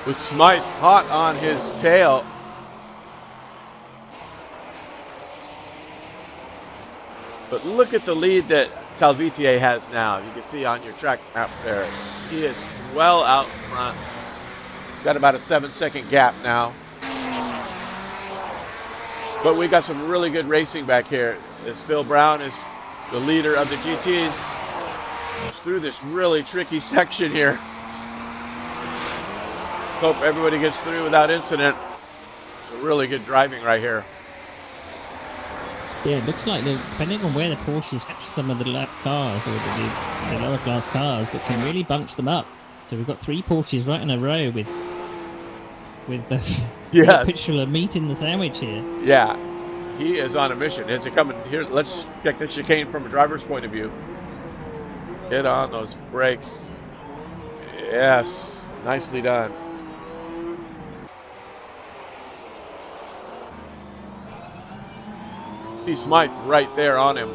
With Smythe hot on his tail. But look at the lead that Calvite has now. You can see on your track map there. He is well out in front. He's got about a 7-second gap now. But we got some really good racing back here. As Phil Brown is the leader of the GTs. Through this really tricky section here. Hope everybody gets through without incident. It's really good driving right here. Yeah, it looks like depending on where the Porsches catch some of the lap cars or the lower class cars, it can really bunch them up. So we've got 3 Porsches right in a row with yes. Pichler meat in the sandwich here. Yeah, he is on a mission. It's coming here. Let's check the chicane from a driver's point of view. Get on those brakes. Yes, nicely done. See Smythe right there on him.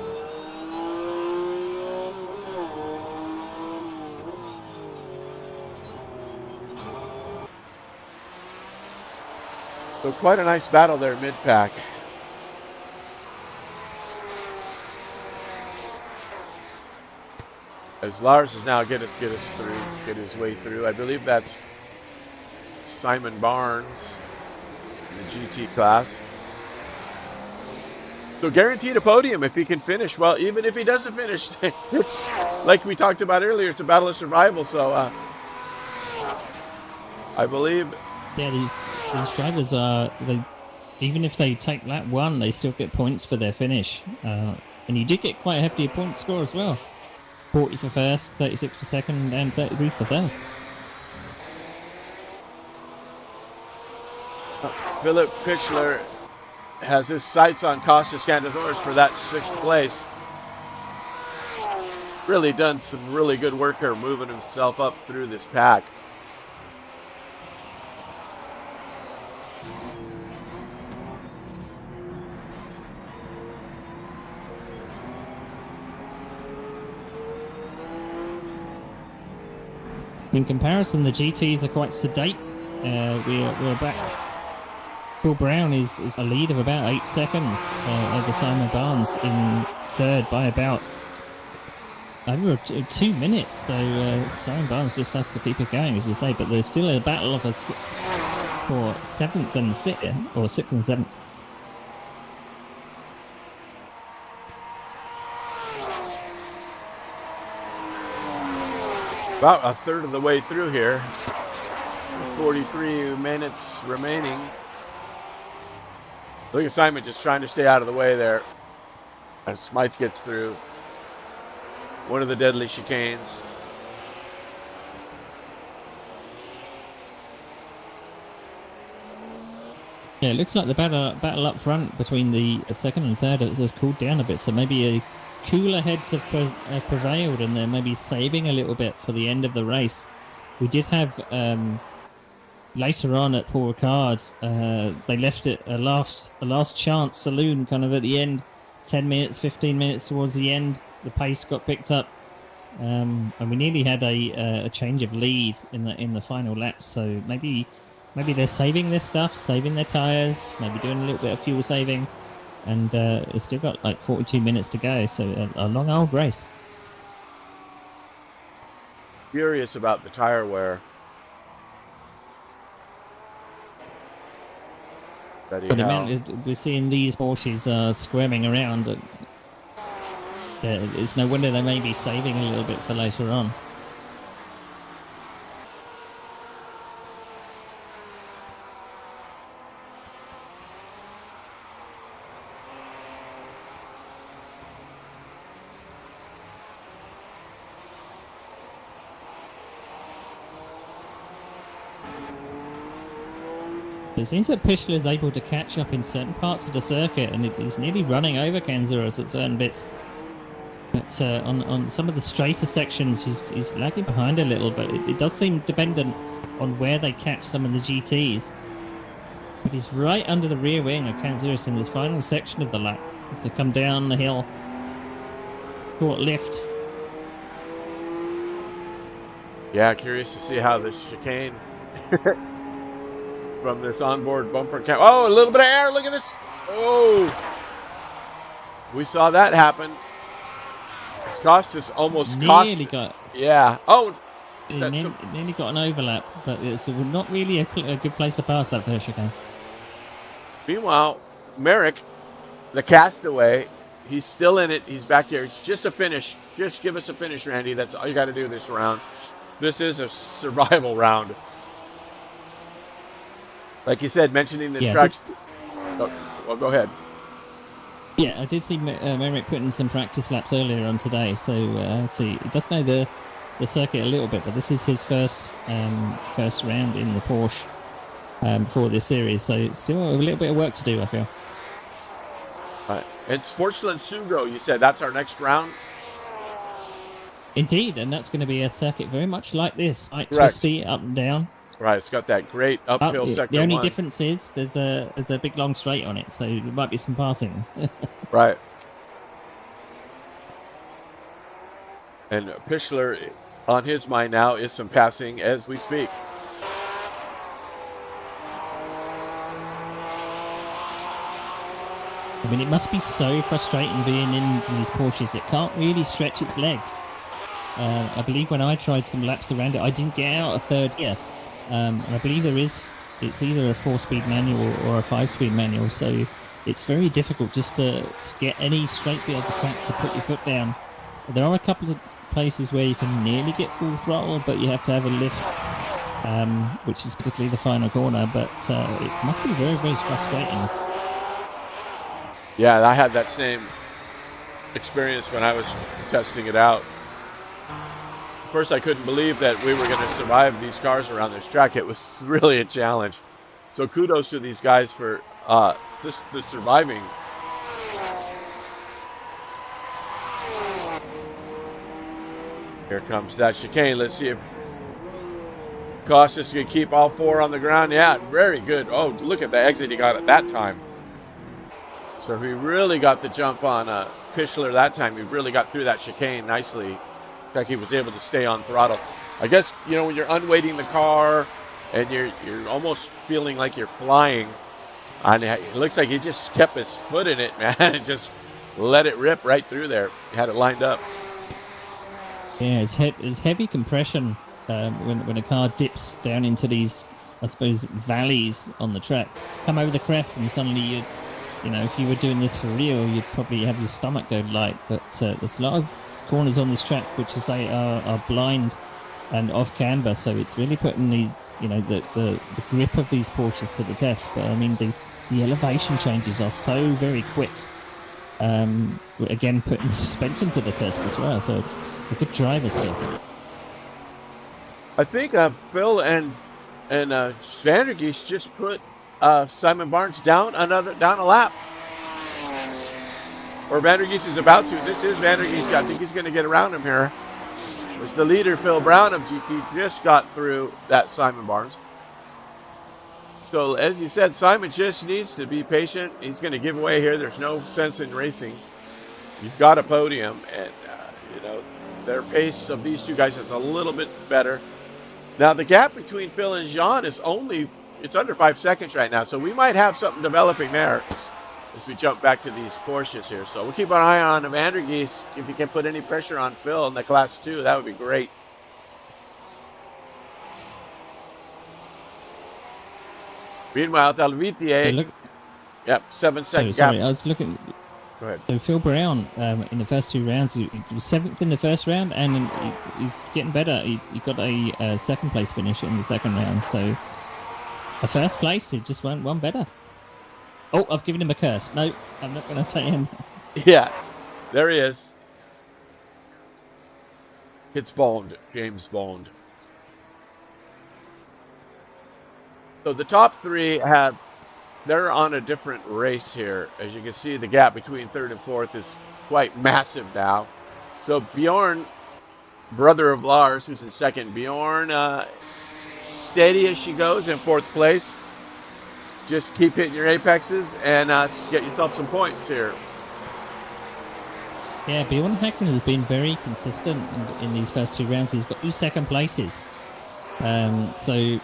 So quite a nice battle there mid-pack. As Lars is now get his way through. I believe that's Simon Barnes in the GT class. So guaranteed a podium if he can finish. Well, even if he doesn't finish, it's like we talked about earlier. It's a battle of survival. So I believe. Yeah, these drivers are even if they take lap 1, they still get points for their finish. And you did get quite a hefty point score as well. 40 for first, 36 for second, and 33 for third. Philip Pichler has his sights on Costas Cantadores for that 6th place. Really done some really good work here, moving himself up through this pack. In comparison, the GTs are quite sedate. We're back. Paul Brown is a lead of about 8 seconds over Simon Barnes in third by about over 2 minutes. So Simon Barnes just has to keep it going, as you say. But there's still a battle of us for 7th and 6th, or 6th and 7th. About a third of the way through here. 43 minutes remaining. Look at Simon just trying to stay out of the way there as Smythe gets through one of the deadly chicanes. Yeah, it looks like the battle up front between the second and third has cooled down a bit, so maybe cooler heads have prevailed, and they're maybe saving a little bit for the end of the race. We did have later on at Paul Ricard, they left it a last chance saloon kind of at the end, 10 minutes, 15 minutes towards the end. The pace got picked up, and we nearly had a change of lead in the final lap. So maybe they're saving their stuff, saving their tires, maybe doing a little bit of fuel saving. And it's still got like 42 minutes to go, so a long old race. Curious about the tire wear. We're seeing these Porsches squirming around. It's no wonder they may be saving a little bit for later on. It seems that Pichler is able to catch up in certain parts of the circuit, and he's nearly running over Canzaros at certain bits. But on some of the straighter sections, he's lagging behind a little, but it does seem dependent on where they catch some of the GTs. But he's right under the rear wing of Canzaros in this final section of the lap as they come down the hill. Short lift. Yeah, curious to see how this chicane from this onboard bumper cam. Oh, a little bit of air. Look at this. Oh, we saw that happen. It's Costas almost nearly got. Yeah. Oh, nearly got an overlap, but it's not really a good place to pass that first chicane. Meanwhile, Marek, the castaway, he's still in it. He's back here. It's just a finish. Just give us a finish, Randy. That's all you got to do this round. This is a survival round. Like you said, mentioning the trucks. Well, go ahead. Yeah, I did see Merrick put in some practice laps earlier on today, so he does know the circuit a little bit, but this is his first round in the Porsche for this series, so still a little bit of work to do, I feel. Right. And Sportsland Sugo, you said that's our next round? Indeed, and that's going to be a circuit very much like this, like twisty, up and down. Right, it's got that great uphill sector. The only difference is there's a big long straight on it, so there might be some passing. Right. And Pichler, on his mind now, is some passing as we speak. I mean, it must be so frustrating being in these Porsches. It can't really stretch its legs. I believe when I tried some laps around it, I didn't get out a third gear. And I believe it's either a 4-speed manual or a 5-speed manual, so it's very difficult just to get any straight bit of the track to put your foot down. There are a couple of places where you can nearly get full throttle, but you have to have a lift, which is particularly the final corner, but it must be very, very frustrating. Yeah, I had that same experience when I was testing it out. First, I couldn't believe that we were going to survive these cars around this track. It was really a challenge. So kudos to these guys for just the surviving. Here comes that chicane. Let's see if Costas can keep all four on the ground. Yeah, very good. Oh, look at the exit he got at that time. So he really got the jump on Pichler that time. He really got through that chicane nicely. In fact, he was able to stay on throttle. I guess, you know, when you're unweighting the car and you're almost feeling like you're flying, and it looks like he just kept his foot in it, man, and just let it rip right through there. He had it lined up. Yeah, it's heavy compression when a car dips down into these, I suppose, valleys on the track. Come over the crest and suddenly you know, if you were doing this for real, you'd probably have your stomach go light. But there's a lot of corners on this track which I say are blind and off camber, so it's really putting these, you know, the grip of these Porsches to the test. But I mean, the elevation changes are so very quick. Again, putting the suspension to the test as well. So a good driver still. I think Phil and Vandergeest just put Simon Barnes down a lap. Or Vandergeest is about to. This is Vandergeest. I think he's going to get around him here. It's the leader, Phil Brown of GT, just got through that Simon Barnes. So as you said, Simon just needs to be patient. He's going to give away here. There's no sense in racing. You've got a podium, and you know, their pace of these two guys is a little bit better. Now the gap between Phil and Jean is it's under 5 seconds right now, so we might have something developing there as we jump back to these Porsches here. So we'll keep an eye on Vandergeest. If he can put any pressure on Phil in the Class 2, that would be great. Meanwhile, Talvitier, yep, 7 second gap. Sorry, I was looking. Go ahead. So Phil Brown, in the first two rounds, he was 7th in the first round, and he's getting better. He got a second place finish in the second round. So a first place, he just went one better. Oh, I've given him a curse. No, I'm not going to say anything. Yeah, there he is. It's Bond, James Bond. So the top three they're on a different race here. As you can see, the gap between third and fourth is quite massive now. So Bjorn, brother of Lars, who's in second. Bjorn, steady as she goes in fourth place. Just keep hitting your apexes and get yourself some points here. Yeah, Bjorn Hackman has been very consistent in these first two rounds. He's got 2 second places. So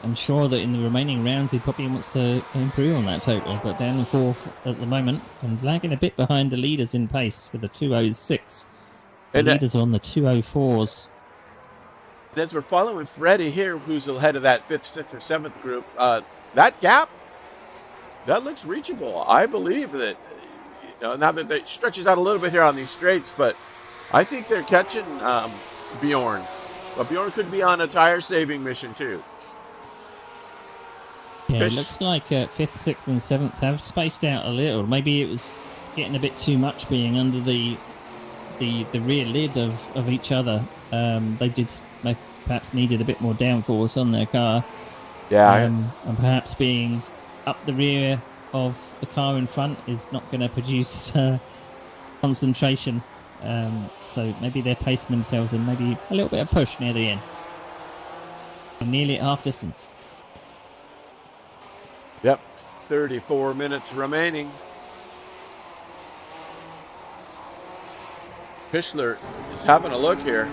I'm sure that in the remaining rounds he probably wants to improve on that total. But down in fourth at the moment and lagging a bit behind the leaders in pace with the 206. The leaders are on the 204s. As we're following Freddie here, who's ahead of that 5th, 6th, or 7th group, that gap, that looks reachable. I believe that, you know, now that it stretches out a little bit here on these straights, but I think they're catching Bjorn. But Bjorn could be on a tire-saving mission, too. Yeah, it looks like 5th, 6th, and 7th have spaced out a little. Maybe it was getting a bit too much being under the rear lid of each other. They perhaps needed a bit more downforce on their car. Yeah. And perhaps being up the rear of the car in front is not going to produce concentration. So maybe they're pacing themselves and maybe a little bit of push near the end. And nearly at half distance. Yep, 34 minutes remaining. Pichler is having a look here.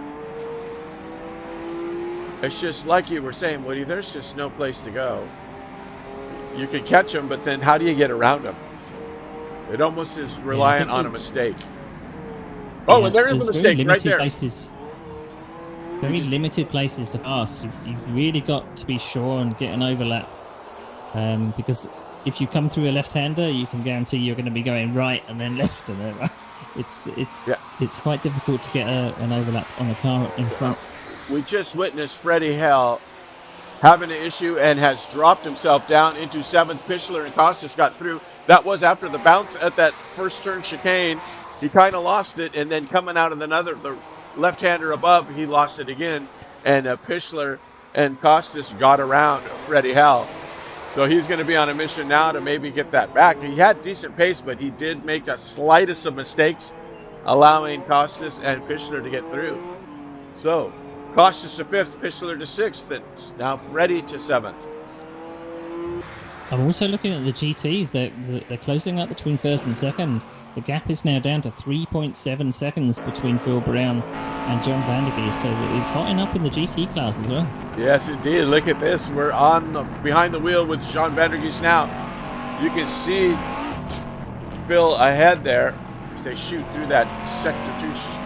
It's just like you were saying, Woody, there's just no place to go. You can catch them, but then how do you get around them? It almost is reliant on a mistake. Oh, and there is a there's mistake right there. Very limited places to pass. You've really got to be sure and get an overlap. Because if you come through a left-hander, you can guarantee you're going to be going right and then left, and then it's quite difficult to get an overlap on a car in front. We just witnessed Freddie Hell having an issue and has dropped himself down into 7th. Pichler and Costas got through. That was after the bounce at that first turn chicane. He kind of lost it, and then coming out of the left-hander above, he lost it again, and Pichler and Costas got around Freddie Hell. So he's going to be on a mission now to maybe get that back. He had decent pace, but he did make a slightest of mistakes, allowing Costas and Pichler to get through. So Costas to 5th, Pichler to 6th, and now Freddie to 7th. I'm also looking at the GTs. They're closing up between 1st and 2nd. The gap is now down to 3.7 seconds between Phil Brown and John Vandergeest, so it's hotting up in the GT class as well. Yes, indeed. Look at this. We're behind the wheel with John Vandergeest now. You can see Phil ahead there as they shoot through that Sector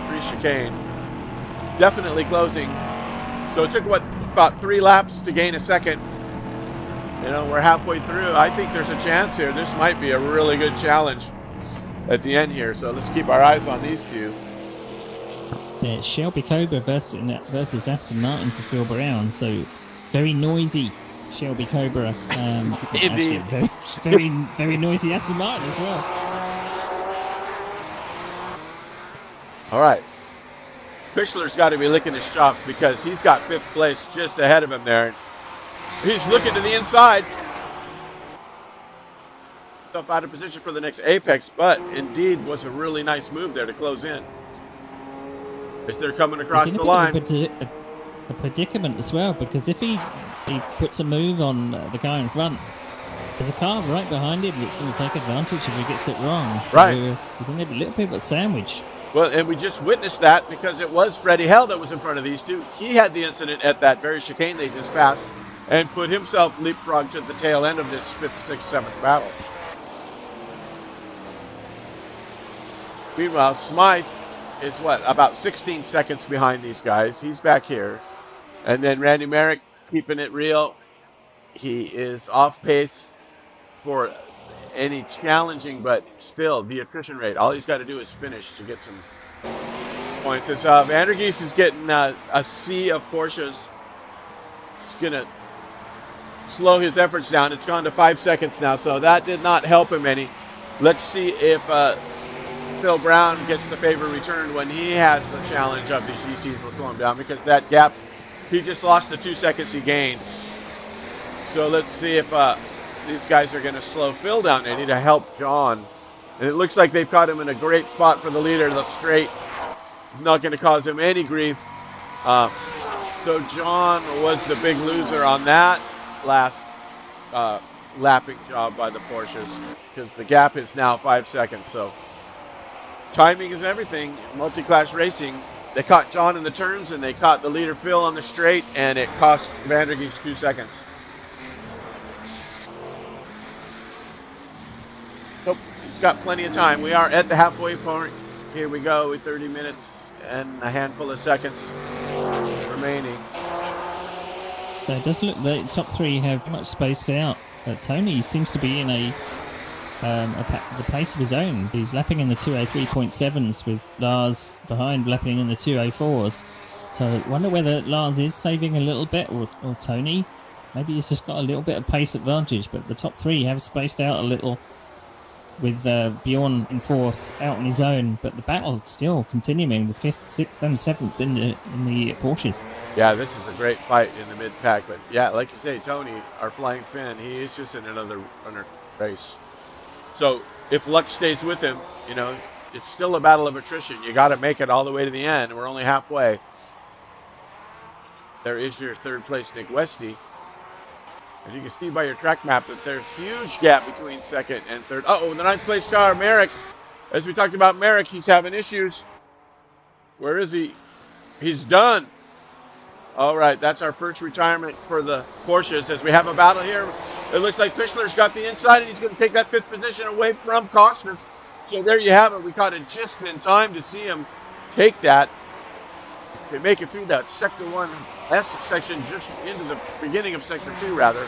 3 chicane. Definitely closing. So it took, about 3 laps to gain a second. We're halfway through. I think there's a chance here. This might be a really good challenge at the end here, so let's keep our eyes on these two. Yeah, Shelby Cobra versus Aston Martin for Phil Brown, so very noisy Shelby Cobra. Indeed. Very noisy Aston Martin as well. All right. Pichler's got to be licking his chops because he's got 5th place just ahead of him there. He's looking to the inside. Out of position for the next apex, but indeed was a really nice move there to close in as they're coming across the line. A predicament as well, because if he puts a move on the guy in front, there's a car right behind him that's going to take advantage if he gets it wrong. So right. He's going to be a little bit of a sandwich. Well, and we just witnessed that because it was Freddie Hell that was in front of these two. He had the incident at that very chicane they just passed and put himself leapfrog to the tail end of this 5th, 6th, 7th battle. Meanwhile, Smythe is about 16 seconds behind these guys. He's back here. And then Randy Marek keeping it real. He is off pace for any challenging, but still the attrition rate. All he's got to do is finish to get some points. As Vandergeest is getting a sea of Porsches. It's going to slow his efforts down. It's gone to 5 seconds now, so that did not help him any. Let's see if Phil Brown gets the favor returned when he has the challenge of these GTs will slow him down, because that gap, he just lost the 2 seconds he gained. So let's see if these guys are going to slow Phil down. They need to help John. And it looks like they've caught him in a great spot for the leader, the straight. Not going to cause him any grief. So John was the big loser on that last lapping job by the Porsches, because the gap is now 5 seconds. So timing is everything. Multi-class racing. They caught John in the turns, and they caught the leader Phil on the straight, and it cost Vandergeest 2 seconds. So he's got plenty of time. We are at the halfway point. Here we go with 30 minutes and a handful of seconds remaining. So it does look the top three have much spaced out. Tony seems to be in the pace of his own. He's lapping in the 203.7s with Lars behind lapping in the 204s. So I wonder whether Lars is saving a little bit, or Tony. Maybe he's just got a little bit of pace advantage, but the top three have spaced out a little, with Bjorn in fourth out on his own, but the battle still continuing, the 5th, 6th and 7th in the Porsches. Yeah, this is a great fight in the mid-pack, but yeah, like you say, Tony, our flying Finn, he is just in another race. So if luck stays with him, you know, it's still a battle of attrition. You got to make it all the way to the end. We're only halfway. There is your third place, Nick Westy. And you can see by your track map that there's a huge gap between second and third. Uh-oh, the 9th place car, Marek. As we talked about Marek, he's having issues. Where is he? He's done. All right, that's our first retirement for the Porsches as we have a battle here. It looks like Pichler's got the inside, and he's going to take that 5th position away from Costas. So there you have it. We caught it just in time to see him take that. They make it through that Sector 1S section just into the beginning of Sector 2, rather.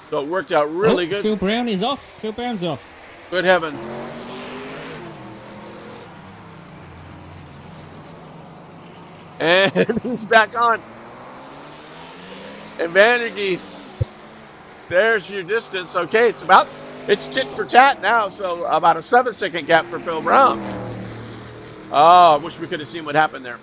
So it worked out really good. Phil Brown is off. Phil Brown's off. Good heavens. And he's back on. And Vandergeest, there's your distance. Okay, it's tit for tat now, so about a 7-second gap for Phil Brown. Oh, I wish we could have seen what happened there.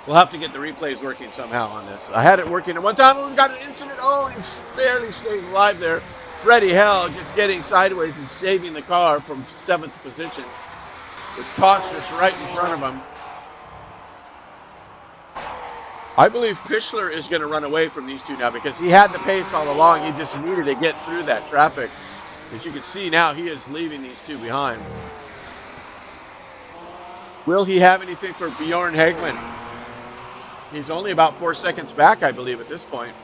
We'll have to get the replays working somehow on this. I had it working at one time and we got an incident. Oh, he barely stays alive there. Freddie Hell just getting sideways and saving the car from 7th position. With Costas right in front of him. I believe Pichler is going to run away from these two now because he had the pace all along. He just needed to get through that traffic. As you can see now, he is leaving these two behind. Will he have anything for Bjorn Hegman? He's only about 4 seconds back, I believe, at this point.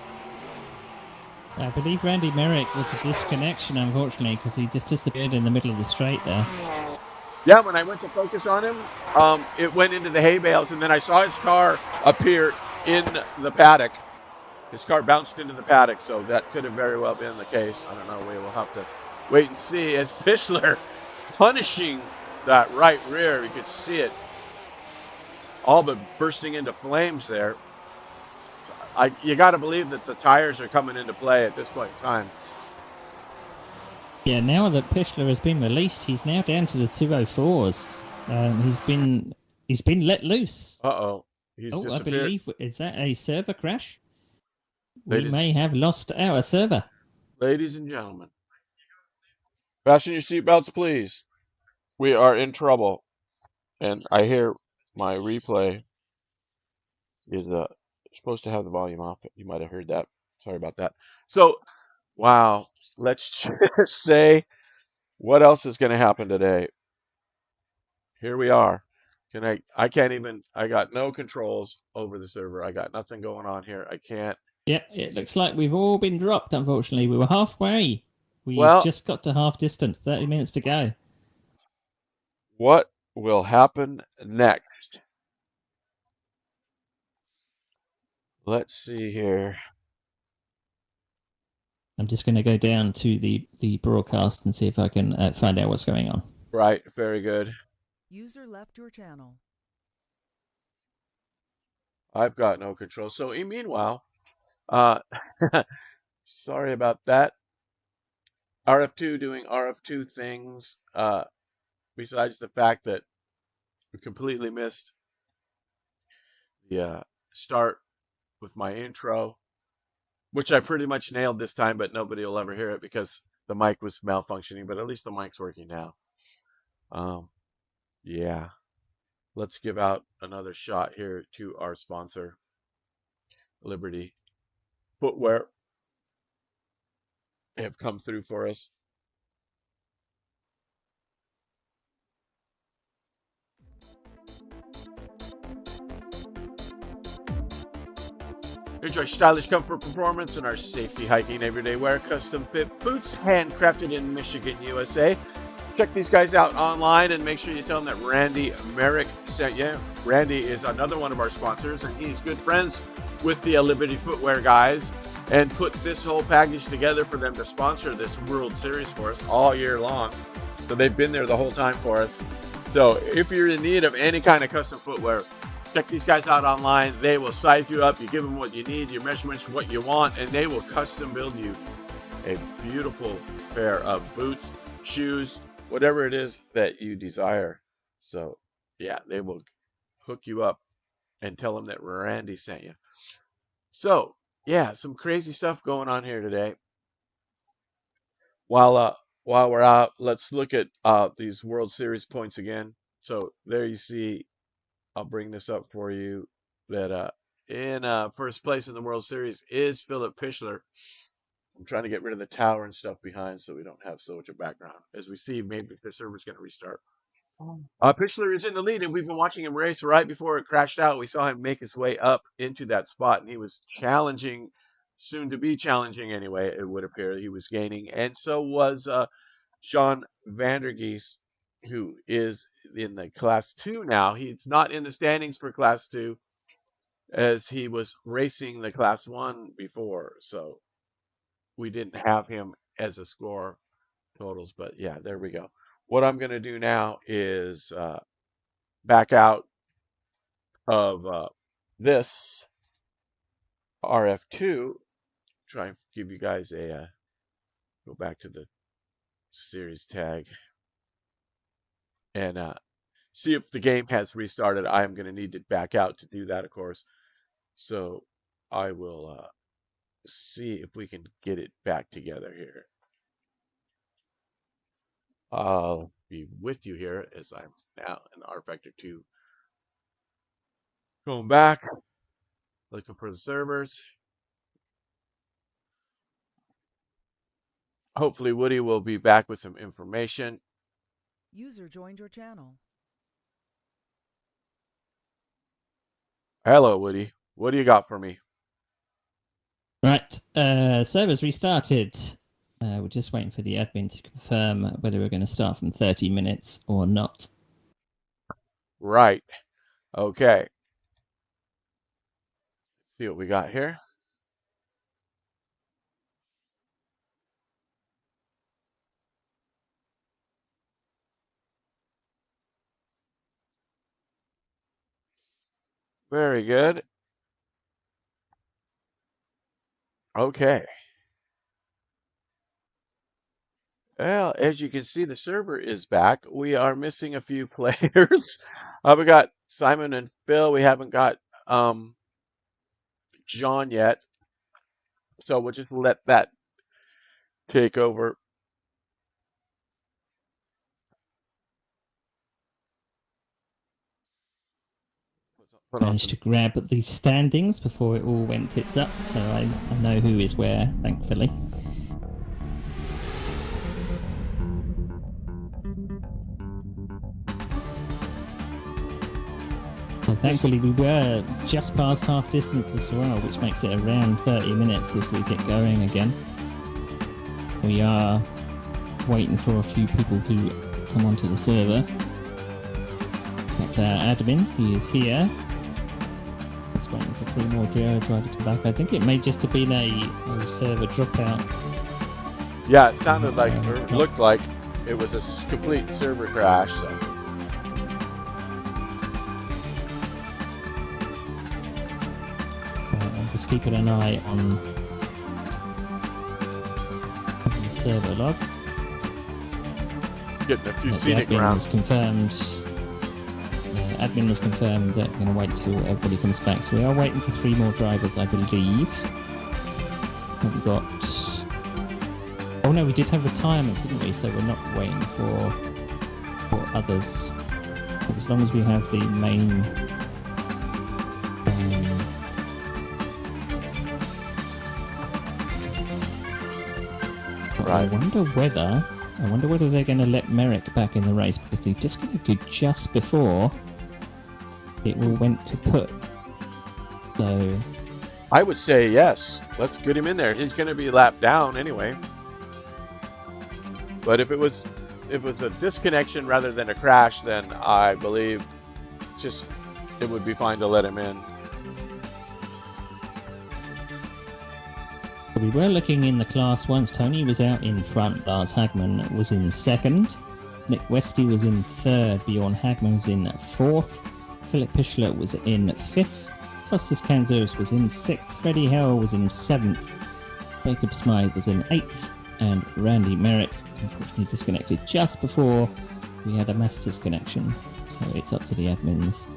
I believe Randy Marek was a disconnection, unfortunately, because he just disappeared in the middle of the straight there. Yeah, when I went to focus on him, it went into the hay bales, and then I saw his car appear in the paddock. His car bounced into the paddock, so that could have very well been the case. I don't know. We will have to wait and see. As Pichler punishing that right rear, you could see it all but bursting into flames there. So you got to believe that the tires are coming into play at this point in time. Yeah, now that Pichler has been released, he's now down to the 204s. He's been let loose. Uh-oh. He's disappeared. I believe, is that a server crash? We may have lost our server. Ladies and gentlemen, fasten your seatbelts, please. We are in trouble. And I hear my replay is supposed to have the volume off. You might have heard that. Sorry about that. So, wow. Let's just say what else is going to happen today. Here we are. I can't even, I got no controls over the server. I got nothing going on here. I can't. Yeah, it looks like we've all been dropped, unfortunately. We were halfway. We just got to half distance, 30 minutes to go. What will happen next? Let's see here. I'm just going to go down to the broadcast and see if I can find out what's going on. Right, very good. User left your channel. I've got no control. So meanwhile, sorry about that. RF2 doing RF2 things. Besides the fact that we completely missed the start with my intro, which I pretty much nailed this time, but nobody will ever hear it because the mic was malfunctioning, but at least the mic's working now. Yeah. Let's give out another shot here to our sponsor, Liberty Footwear. They have come through for us. Enjoy stylish comfort, performance, and our safety hiking everyday wear. Custom fit boots, handcrafted in Michigan, USA. Check these guys out online and make sure you tell them that Randy Marek sent you. Randy is another one of our sponsors, and he's good friends with the Liberty Footwear guys and put this whole package together for them to sponsor this World Series for us all year long. So they've been there the whole time for us. So if you're in need of any kind of custom footwear, check these guys out online. They will size you up. You give them what you need, your measurements, what you want, and they will custom build you a beautiful pair of boots, shoes, whatever it is that you desire. So, yeah, they will hook you up and tell them that Randy sent you. So, yeah, some crazy stuff going on here today. While we're out, let's look at these World Series points again. So there you see, I'll bring this up for you, that in first place in the World Series is Philip Pichler. I'm trying to get rid of the tower and stuff behind so we don't have so much of background. As we see, maybe the server's going to restart. Pichler is in the lead, and we've been watching him race right before it crashed out. We saw him make his way up into that spot, and he was challenging, soon to be challenging anyway, it would appear. He was gaining, and so was Sean Vandergeest. who is in the Class 2 now. He's not in the standings for Class 2 as he was racing the Class 1 before. So we didn't have him as a score totals. But yeah, there we go. What I'm going to do now is back out of this RF2. Try and give you guys a go back to the series tag and see if the game has restarted. I am going to need to back out to do that, of course. So I will see if we can get it back together here. I'll be with you here as I'm now in R Vector 2. Going back, looking for the servers. Hopefully Woody will be back with some information. User joined your channel. Hello, Woody. What do you got for me? Right, servers restarted. We're just waiting for the admin to confirm whether we're going to start from 30 minutes or not. Right. Okay. Let's see what we got here. Very good. Okay. Well, as you can see, the server is back. We are missing a few players. We got Simon and Phil. We haven't got John yet. So we'll just let that take over. Managed to grab the standings before it all went tits up, so I know who is where, thankfully. Well, thankfully we were just past half distance as well, which makes it around 30 minutes if we get going again. We are waiting for a few people to come onto the server. That's our admin, he is here. Just waiting for 3 more drivers to come back. I think it may just have been a server dropout. Yeah, it sounded like, or it looked like it was a complete server crash. So. I'm just keeping an eye on the server log. Getting a few The scenic admin rounds. has confirmed. Admin has confirmed that we're going to wait till everybody comes back. So we are waiting for 3 more drivers, I believe. We've got. Oh no, we did have retirements, didn't we? So we're not waiting for others. But as long as we have the main. Right. I wonder whether they're going to let Merek back in the race, because he disconnected just before it all went kaput. So I would say yes. Let's get him in there. He's going to be lapped down anyway. But if it was a disconnection rather than a crash, then I believe it would be fine to let him in. we were looking in the class ones. Tony was out in front. Lars Hagman was in second. Nick Westy was in third. Bjorn Hagman was in fourth. Philip Pichler was in fifth. Costas Kanzeris was in sixth. Freddie Howell was in seventh. Jacob Smythe was in eighth. And Randy Marek unfortunately disconnected just before we had a mass disconnection. So it's up to the admin's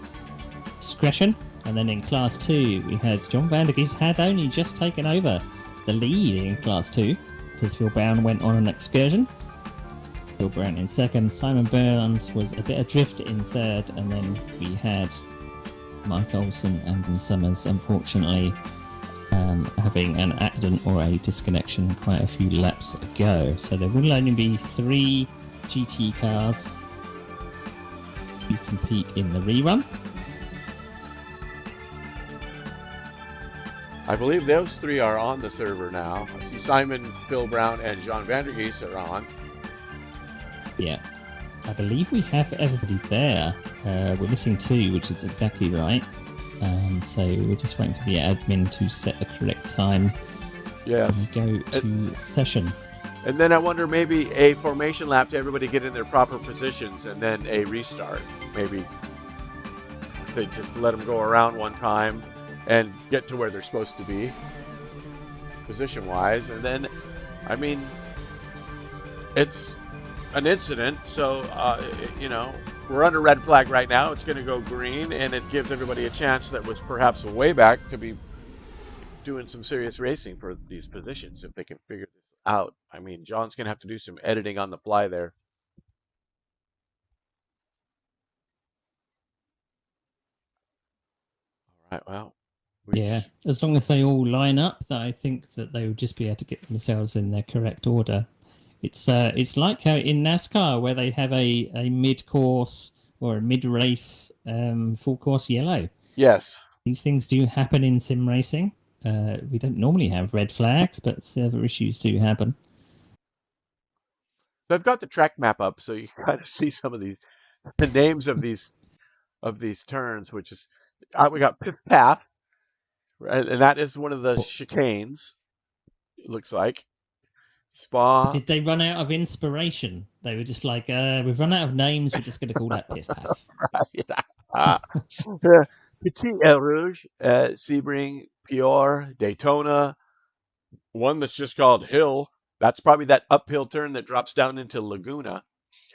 discretion. And then in class 2 we had John Vandergeest had only just taken over the lead in class 2 because Phil Brown went on an excursion. Phil Brown in second, Simon Burns was a bit adrift in third, and then we had Mike Olsen and Ben Summers unfortunately having an accident or a disconnection quite a few laps ago. So there will only be 3 GT cars to compete in the rerun. I believe those 3 are on the server now. I see Simon, Phil Brown, and John Vandergeest are on. Yeah. I believe we have everybody there. We're missing 2, which is exactly right. So we're just waiting for the admin to set the correct time Yes. and go to session. And then I wonder maybe a formation lap to everybody get in their proper positions and then a restart. Maybe they just let them go around one time and get to where they're supposed to be position-wise. And then, I mean, it's an incident, so, you know, we're under red flag right now. It's going to go green, and it gives everybody a chance that was perhaps way back to be doing some serious racing for these positions if they can figure this out. I mean, John's going to have to do some editing on the fly there. All right, well. Yeah, as long as they all line up, that I think that they will just be able to get themselves in their correct order. It's like how in NASCAR where they have a mid-course or a mid-race full course yellow. Yes. These things do happen in sim racing. We don't normally have red flags, but server issues do happen. So I've got the track map up, so you can kind of see some of the names of these turns, which is we got Pith Path, right, and that is one of the chicanes. It looks like Spa. Did they run out of inspiration? They were just like, we've run out of names. We're just going to call that Pith Path. Right. Petit El Rouge, Sebring, Pior, Daytona. One that's just called Hill. That's probably that uphill turn that drops down into Laguna.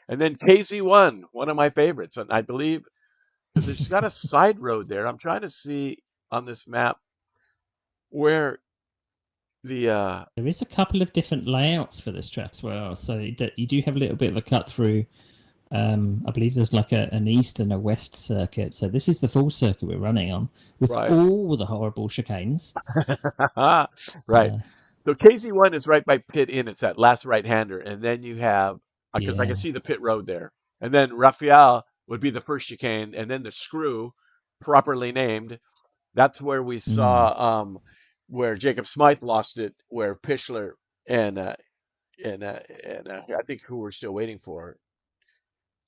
And then KZ1, one of my favorites. And I believe, because it's got a side road there. I'm trying to see on this map where the... There is a couple of different layouts for this track as well. So you do have a little bit of a cut through. I believe there's like an east and a west circuit. So this is the full circuit we're running on with all the horrible chicanes. Right. So KZ1 is right by Pit Inn. It's that last right-hander. And then you have, because I can see the pit road there. And then Raphael would be the first chicane. And then the Screw, properly named, that's where we saw where Jacob Smythe lost it, where Pichler and I think who we're still waiting for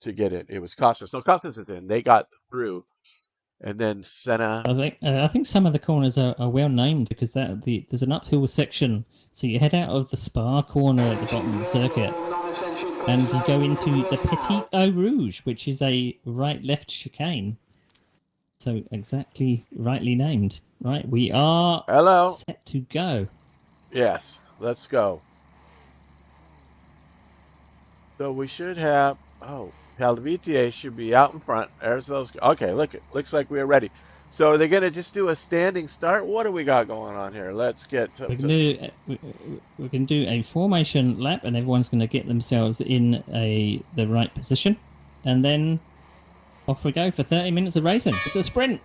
to get it. It was Costas. No, Costas is in. They got through. And then Senna. I think some of the corners are well named because there's an uphill section. So you head out of the Spa corner at the bottom of the circuit and you go into the Petit Eau Rouge, which is a right-left chicane. So exactly rightly named. Right, we are set to go. Yes, let's go. So we should have... Oh, Calvitier should be out in front. There's those... Okay, look, it looks like we're ready. So are they going to just do a standing start? What do we got going on here? Let's get... We can do a formation lap, and everyone's going to get themselves in the right position. And then off we go for 30 minutes of racing. It's a sprint.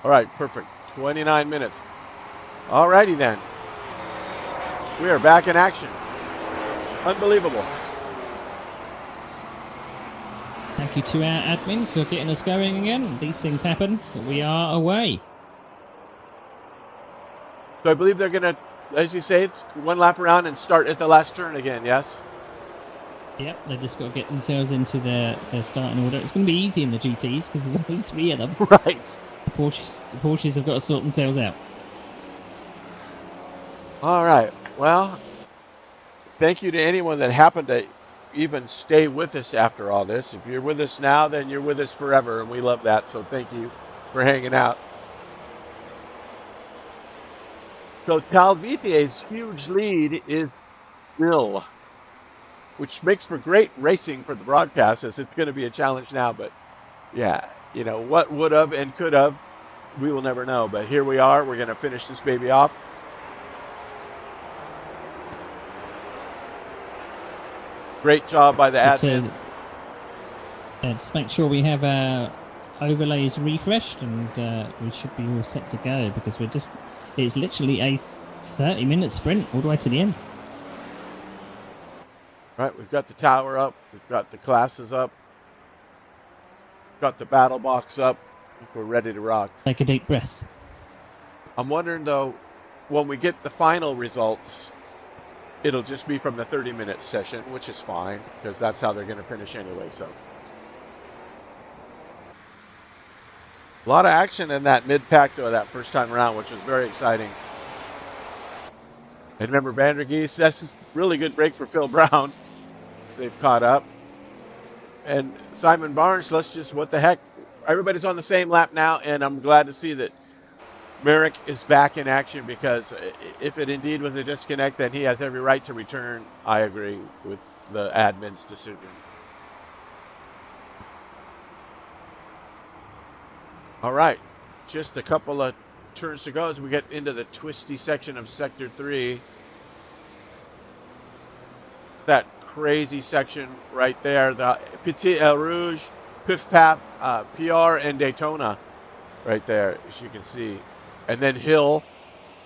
All right, perfect. 29 minutes. All righty then. We are back in action. Unbelievable. Thank you to our admins for getting us going again. These things happen, but we are away. So I believe they're going to, as you say, it's one lap around and start at the last turn again, yes? Yep, they've just got to get themselves into their starting order. It's going to be easy in the GTs because there's only 3 of them. Right. The Porsches have got to sort themselves out. All right. Well, thank you to anyone that happened to even stay with us after all this. If you're with us now, then you're with us forever, and we love that. So thank you for hanging out. So Calvitier's huge lead is still, which makes for great racing for the broadcast, as it's going to be a challenge now. But yeah, you know, what would have and could have, we will never know. But here we are. We're going to finish this baby off. Great job by the admin. Just make sure we have our overlays refreshed, and we should be all set to go because it's literally a 30-minute sprint all the way to the end. Right, we've got the tower up, we've got the classes up, got the battle box up. I think we're ready to rock. Take a deep breath. I'm wondering though, when we get the final results, it'll just be from the 30-minute session, which is fine because that's how they're going to finish anyway. So a lot of action in that mid-pack though that first time around, which was very exciting. And remember, Vandergeest, that's a really good break for Phil Brown. They've caught up. And Simon Barnes, let's just, what the heck? Everybody's on the same lap now, and I'm glad to see that Marek is back in action, because if it indeed was a disconnect, then he has every right to return. I agree with the admin's decision. All right, just a couple of turns to go as we get into the twisty section of Sector 3. That crazy section right there, the Petit El Rouge, Pif Paf, PR, and Daytona right there, as you can see. And then Hill,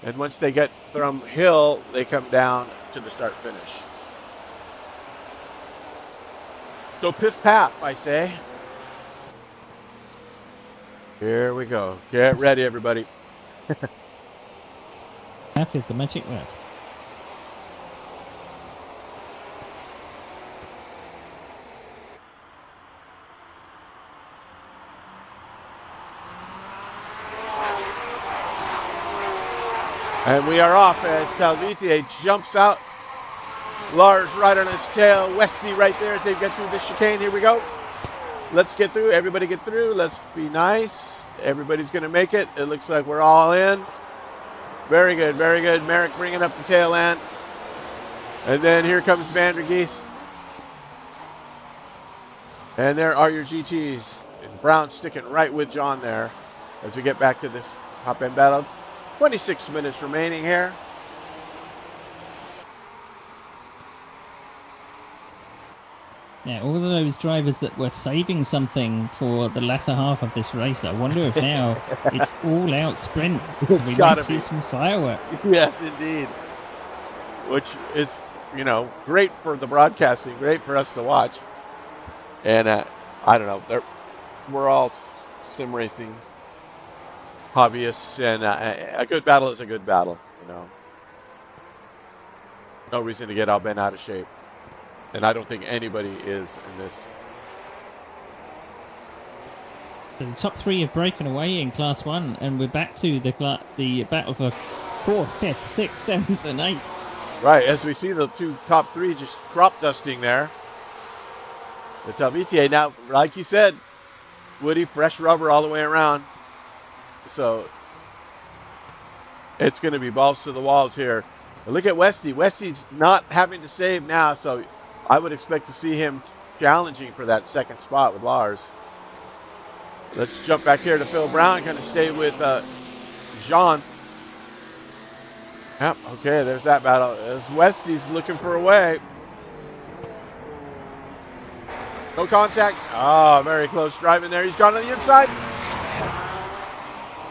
and once they get from Hill, they come down to the start finish. So Pif Paf, I say. Here we go. Get ready, everybody. F is the magic word. And we are off as Talvitier jumps out. Lars right on his tail. Westy right there as they get through the chicane. Here we go. Let's get through. Everybody get through. Let's be nice. Everybody's going to make it. It looks like we're all in. Very good, very good. Marek bringing up the tail end. And then here comes Vandergeest. And there are your GTs. And Brown sticking right with John there as we get back to this top end battle. 26 minutes remaining here. Yeah, all of those drivers that were saving something for the latter half of this race, I wonder if now it's all out sprint. So we might see some fireworks. Yes, indeed. Which is, you know, great for the broadcasting, great for us to watch. And I don't know, we're all sim racing hobbyists, and a good battle is a good battle, you know. No reason to get all bent out of shape. And I don't think anybody is in this. So the top three have broken away in Class 1, and we're back to the battle for 4th, 5th, 6th, 7th, and 8th. Right, as we see the two top three just crop dusting there. The Talvitier now, like you said, Woody, fresh rubber all the way around. So it's going to be balls to the walls here. But look at Westy. Westy's not having to save now, so I would expect to see him challenging for that second spot with Lars. Let's jump back here to Phil Brown. Going to stay with Jean. Yep, okay, there's that battle. As Westy's looking for a way. No contact. Oh, very close driving there. He's gone on the inside.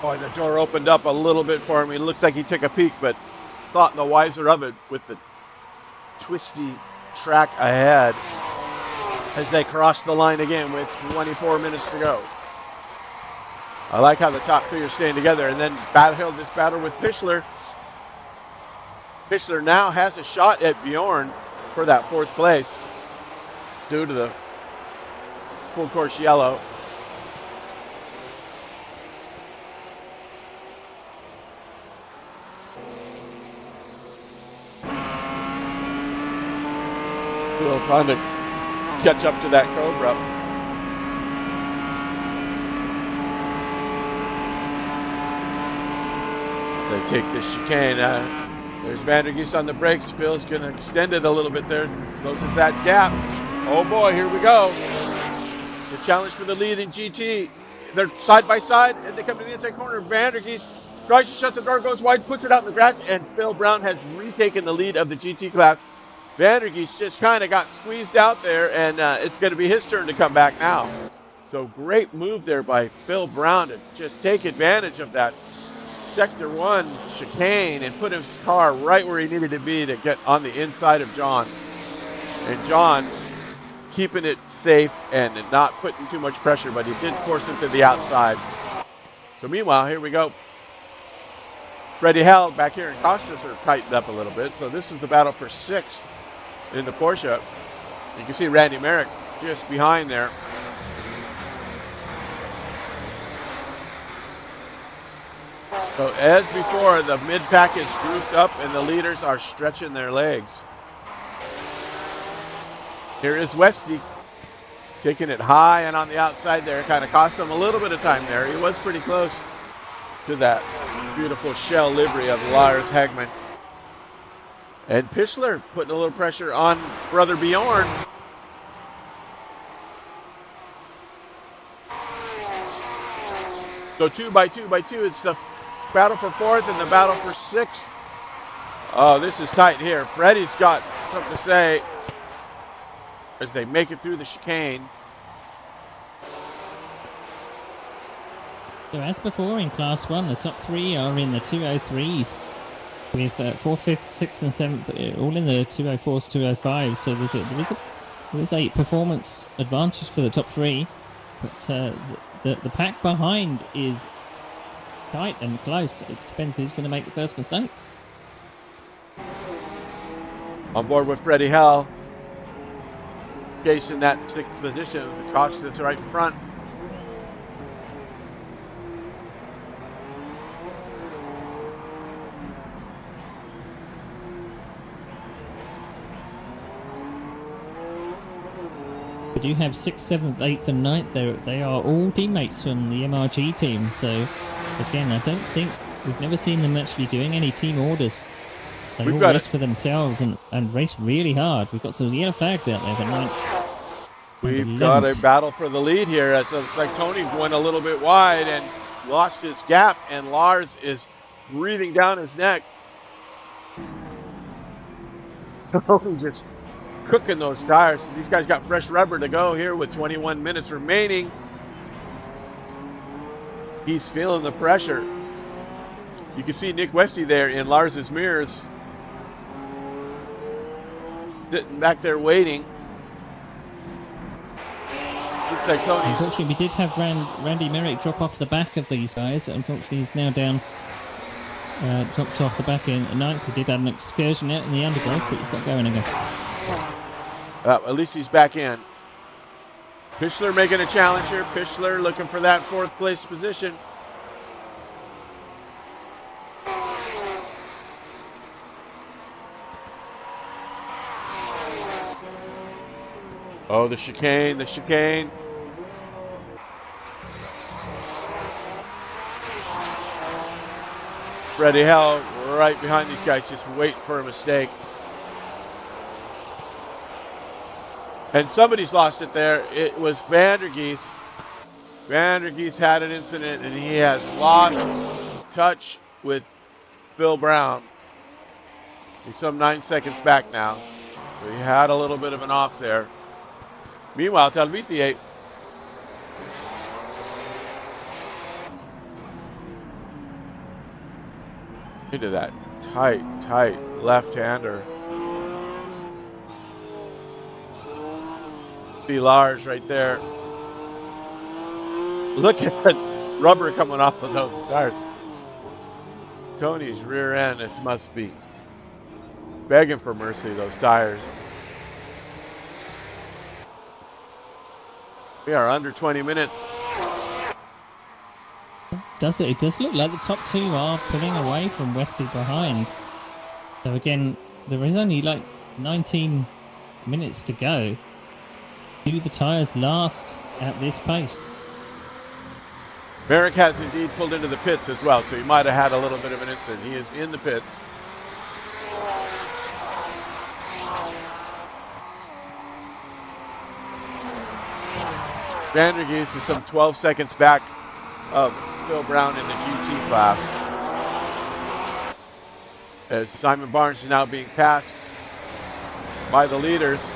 Boy, the door opened up a little bit for him. It looks like he took a peek, but thought the wiser of it with the twisty track ahead as they cross the line again with 24 minutes to go. I like how the top three are staying together, and then battle this battle with Pichler. Pichler now has a shot at Bjorn for that 4th place due to the full course yellow. Still trying to catch up to that Cobra. They take the chicane. There's Vandergeest on the brakes. Phil's going to extend it a little bit there. Closes that gap. Oh boy, here we go. The challenge for the lead in GT. They're side by side, and they come to the inside corner. Vandergeest tries to shut the door, goes wide, puts it out in the grass, and Phil Brown has retaken the lead of the GT class. Vandergeest just kind of got squeezed out there, and it's going to be his turn to come back now. So great move there by Phil Brown to just take advantage of that Sector 1 chicane and put his car right where he needed to be to get on the inside of John. And John keeping it safe and not putting too much pressure, but he did force him to the outside. So meanwhile, here we go. Freddie Hell back here in Costas are tightened up a little bit. So this is the battle for 6th in the Porsche. You can see Randy Marek just behind there. So as before, the mid-pack is grouped up and the leaders are stretching their legs. Here is Westy taking it high and on the outside there. Kind of cost him a little bit of time there. He was pretty close to that beautiful shell livery of Lars Hagman. And Pichler putting a little pressure on brother Bjorn. So 2 by 2 by 2, it's the battle for 4th and the battle for 6th. Oh, this is tight here. Freddie's got something to say as they make it through the chicane. So as before in Class 1, the top 3 are in the 203s, with 4th, 5th, 6th and 7th all in the 204s, 205s. So there's a performance advantage for the top 3, but the pack behind is tight and close. It depends who's going to make the first mistake. On board with Freddie Hell, chasing that 6th position. The Costas right in front. We do have 6th, 7th, 8th and 9th. They are all teammates from the MRG team. So again, I don't think we've never seen them actually doing any team orders. They all race for themselves and race really hard. We've got some yellow flags out there for 9th. We've got a battle for the lead here. It looks like Tony went a little bit wide and lost his gap, and Lars is breathing down his neck. Just cooking those tires. These guys got fresh rubber to go here with 21 minutes remaining. He's feeling the pressure. You can see Nick Westy there in Lars's mirrors, sitting back there waiting. Looks like Tony's... Unfortunately, we did have Randy Marek drop off the back of these guys. Unfortunately, he's now down, dropped off the back in 9th. We did have an excursion out in the undergrowth, but he's got going again. At least he's back in. Pichler making a challenge here. Pichler looking for that 4th place position. Oh, the chicane, the chicane. Freddie Hell right behind these guys, just waiting for a mistake. And somebody's lost it there. It was Vandergeest. Vandergeest had an incident and he has lost touch with Phil Brown. He's some 9 seconds back now. So he had a little bit of an off there. Meanwhile, Talvitier into that tight left-hander. See Lars right there. Look at that rubber coming off of those tires. Tony's rear end, this must be begging for mercy, those tires. We are under 20 minutes. It does look like the top 2 are pulling away from Westy behind. So again, there is only like 19 minutes to go. Do the tyres last at this pace? Marek has indeed pulled into the pits as well, so he might have had a little bit of an incident. He is in the pits. Vandergeest is some 12 seconds back of Phil Brown in the GT class. As Simon Barnes is now being passed by the leaders.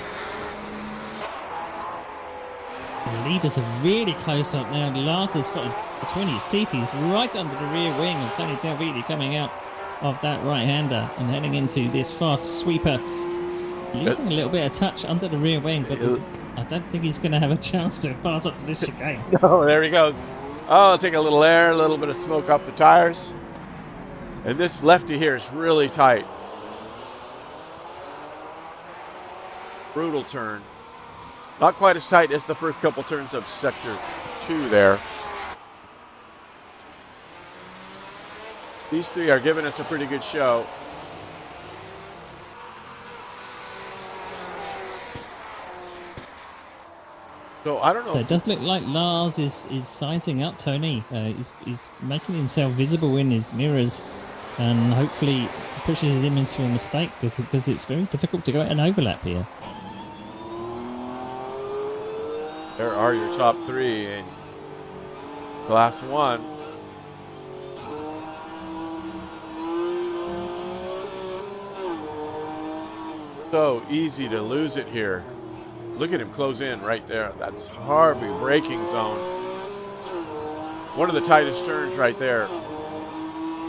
The leaders are really close up now. Lars has got it between his teeth. He's right under the rear wing of Tony Talviti, coming out of that right-hander and heading into this fast sweeper. Losing a little bit of touch under the rear wing, but I don't think he's going to have a chance to pass up to this chicane. No, there he goes. Oh, take a little air, a little bit of smoke off the tires. And this lefty here is really tight. Brutal turn. Not quite as tight as the first couple turns of sector 2 there. These three are giving us a pretty good show. So I don't know. It does look like Lars is sizing up Tony. He's making himself visible in his mirrors, and hopefully pushes him into a mistake because it's very difficult to get an overlap here. There are your top three in Class 1. So easy to lose it here. Look at him close in right there. That's Harvey braking zone. One of the tightest turns right there.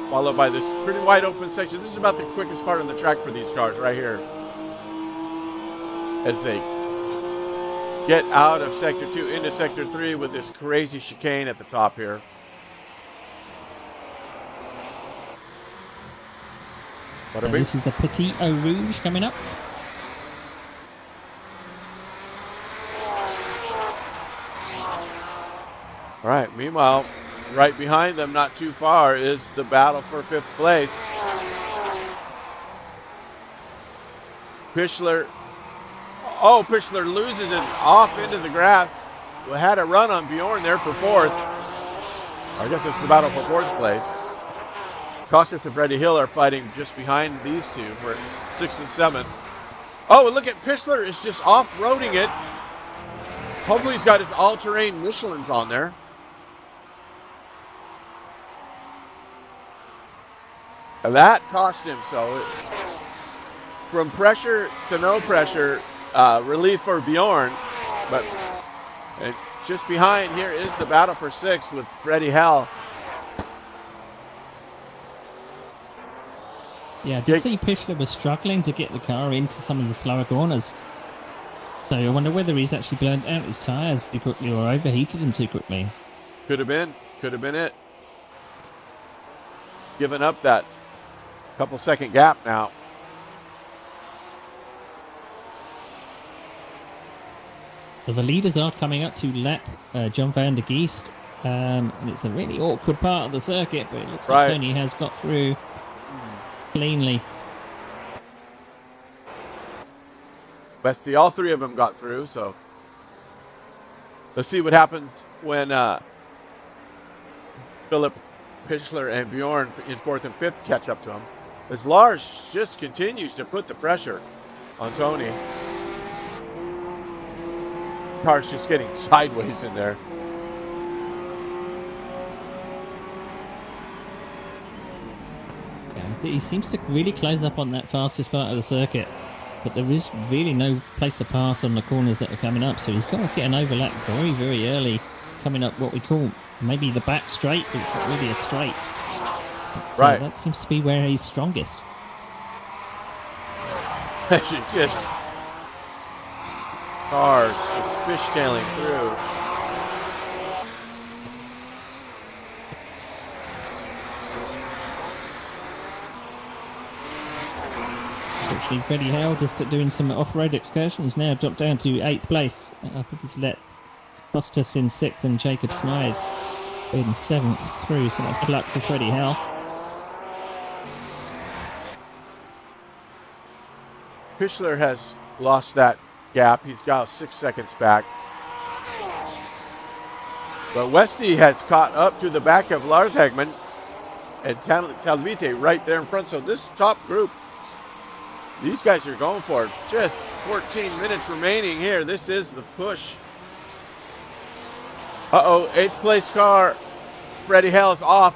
Followed by this pretty wide open section. This is about the quickest part on the track for these cars right here. As they get out of sector 2 into sector 3 with this crazy chicane at the top here. This is the Petit Eau Rouge coming up. All right, meanwhile, right behind them, not too far, is the battle for 5th place. Pichler. Oh, Pichler loses it off into the grass. We had a run on Bjorn there for 4th. I guess it's the battle for 4th place. Costas and Freddie Hill are fighting just behind these two for 6th and 7th. Oh, and look at Pichler is just off-roading it. Hopefully he's got his all-terrain Michelins on there. And that cost him. So from pressure to no pressure, relief for Bjorn. But just behind here is the battle for 6th with Freddie Hell. Yeah, I did see Pichler was struggling to get the car into some of the slower corners. So I wonder whether he's actually burned out his tyres too quickly or overheated them too quickly. Could have been it. Giving up that couple second gap now. So the leaders are coming up to lap John van der Geest. And it's a really awkward part of the circuit, but it looks like Tony has got through cleanly. Let's see, all three of them got through, so let's see what happens when Philip, Pichler, and Bjorn in 4th and 5th catch up to him. As Lars just continues to put the pressure on Tony. Car's just getting sideways in there. Yeah, he seems to really close up on that fastest part of the circuit. But there is really no place to pass on the corners that are coming up, so he's got to get an overlap very, very early, coming up what we call maybe the back straight, but it's not really a straight. So right. That seems to be where he's strongest. Just cars just fishtailing through. Actually, Freddie Hale just doing some off-road excursions now, dropped down to 8th place. I think he's let Costas in 6th and Jacob Smythe in 7th through, so that's good luck for Freddie Hale. Pichler has lost that gap. He's got 6 seconds back. But Westy has caught up to the back of Lars Hagman and Talvite right there in front. So this top group, these guys are going for it. Just 14 minutes remaining here. This is the push. Uh-oh, 8th place car. Freddie Hale is off.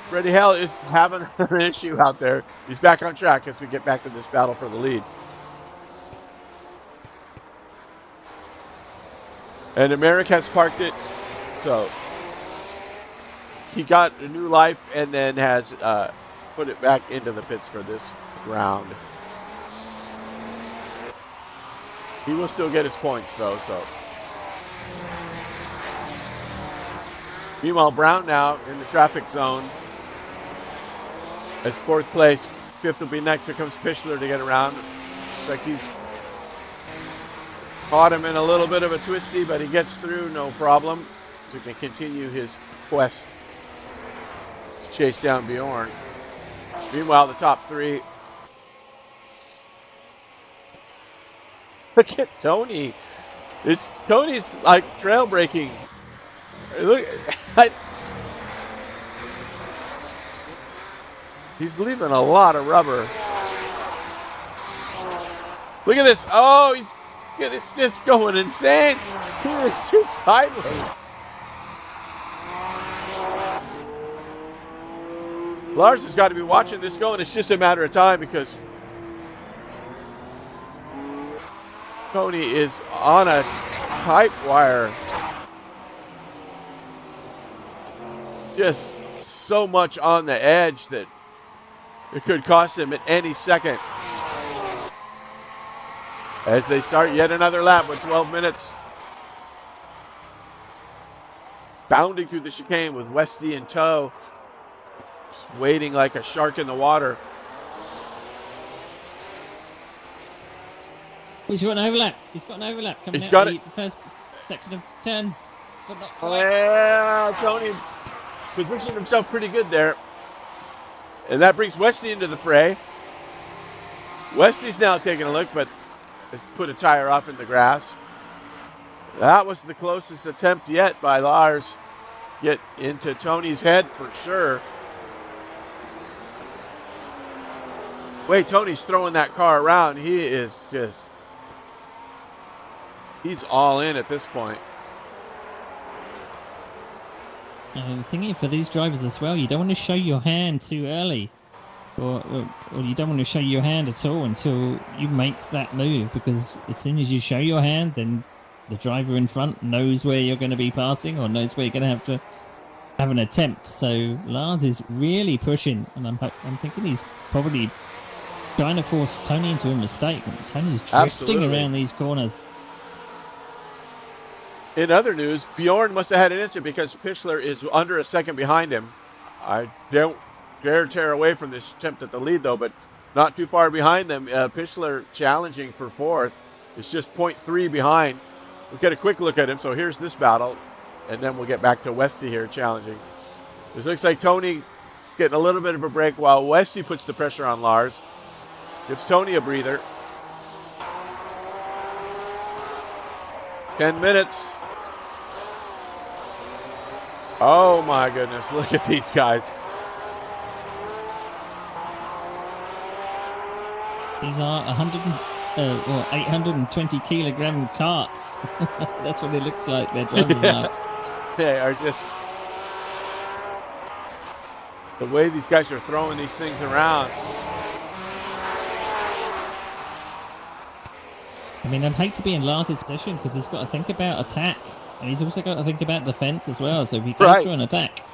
Freddie Hale is having an issue out there. He's back on track as we get back to this battle for the lead. And Marek has parked it. So he got a new life and then has put it back into the pits for this round. He will still get his points though, so. Meanwhile, Brown now in the traffic zone. It's 4th place. 5th will be next. Here comes Pichler to get around. Looks like he's caught him in a little bit of a twisty, but he gets through, no problem. So he can continue his quest to chase down Bjorn. Meanwhile, the top 3. Look at Tony. Tony's like trail breaking. Look, he's leaving a lot of rubber. Look at this. Oh, it's just going insane. He was just sideways. Lars has got to be watching this going. It's just a matter of time because Tony is on a pipe wire. Just so much on the edge that it could cost him at any second. As they start yet another lap with 12 minutes. Bounding through the chicane with Westy in tow. Just waiting like a shark in the water. He's got an overlap. He's got an overlap coming He's out got the first section of turns. But not quite. Well, Tony positioned himself pretty good there. And that brings Westy into the fray. Westy's now taking a look, but has put a tire off in the grass. That was the closest attempt yet by Lars. Get into Tony's head for sure. Wait, Tony's throwing that car around. He is just... He's all in at this point. I'm thinking for these drivers as well, you don't want to show your hand too early. Or you don't want to show your hand at all until you make that move, because as soon as you show your hand, then the driver in front knows where you're going to be passing or knows where you're going to have an attempt. So Lars is really pushing, and I'm thinking he's probably trying to force Tony into a mistake. Tony's drifting Absolutely. around these corners. In other news, Bjorn must have had an incident because Pichler is under a second behind him. I don't dare tear away from this attempt at the lead, though, but not too far behind them. Pichler challenging for 4th. It's just 0.3 behind. We'll get a quick look at him. So here's this battle, and then we'll get back to Westy here challenging. This looks like Tony is getting a little bit of a break while Westy puts the pressure on Lars. Gives Tony a breather. 10 minutes. Oh my goodness, look at these guys. These are 820 kilogram carts. That's what it looks like. They're driving now. They are just... The way these guys are throwing these things around. I mean, I'd hate to be in Lars's position because he's got to think about attack. And he's also got to think about defense as well. So if he goes through an attack,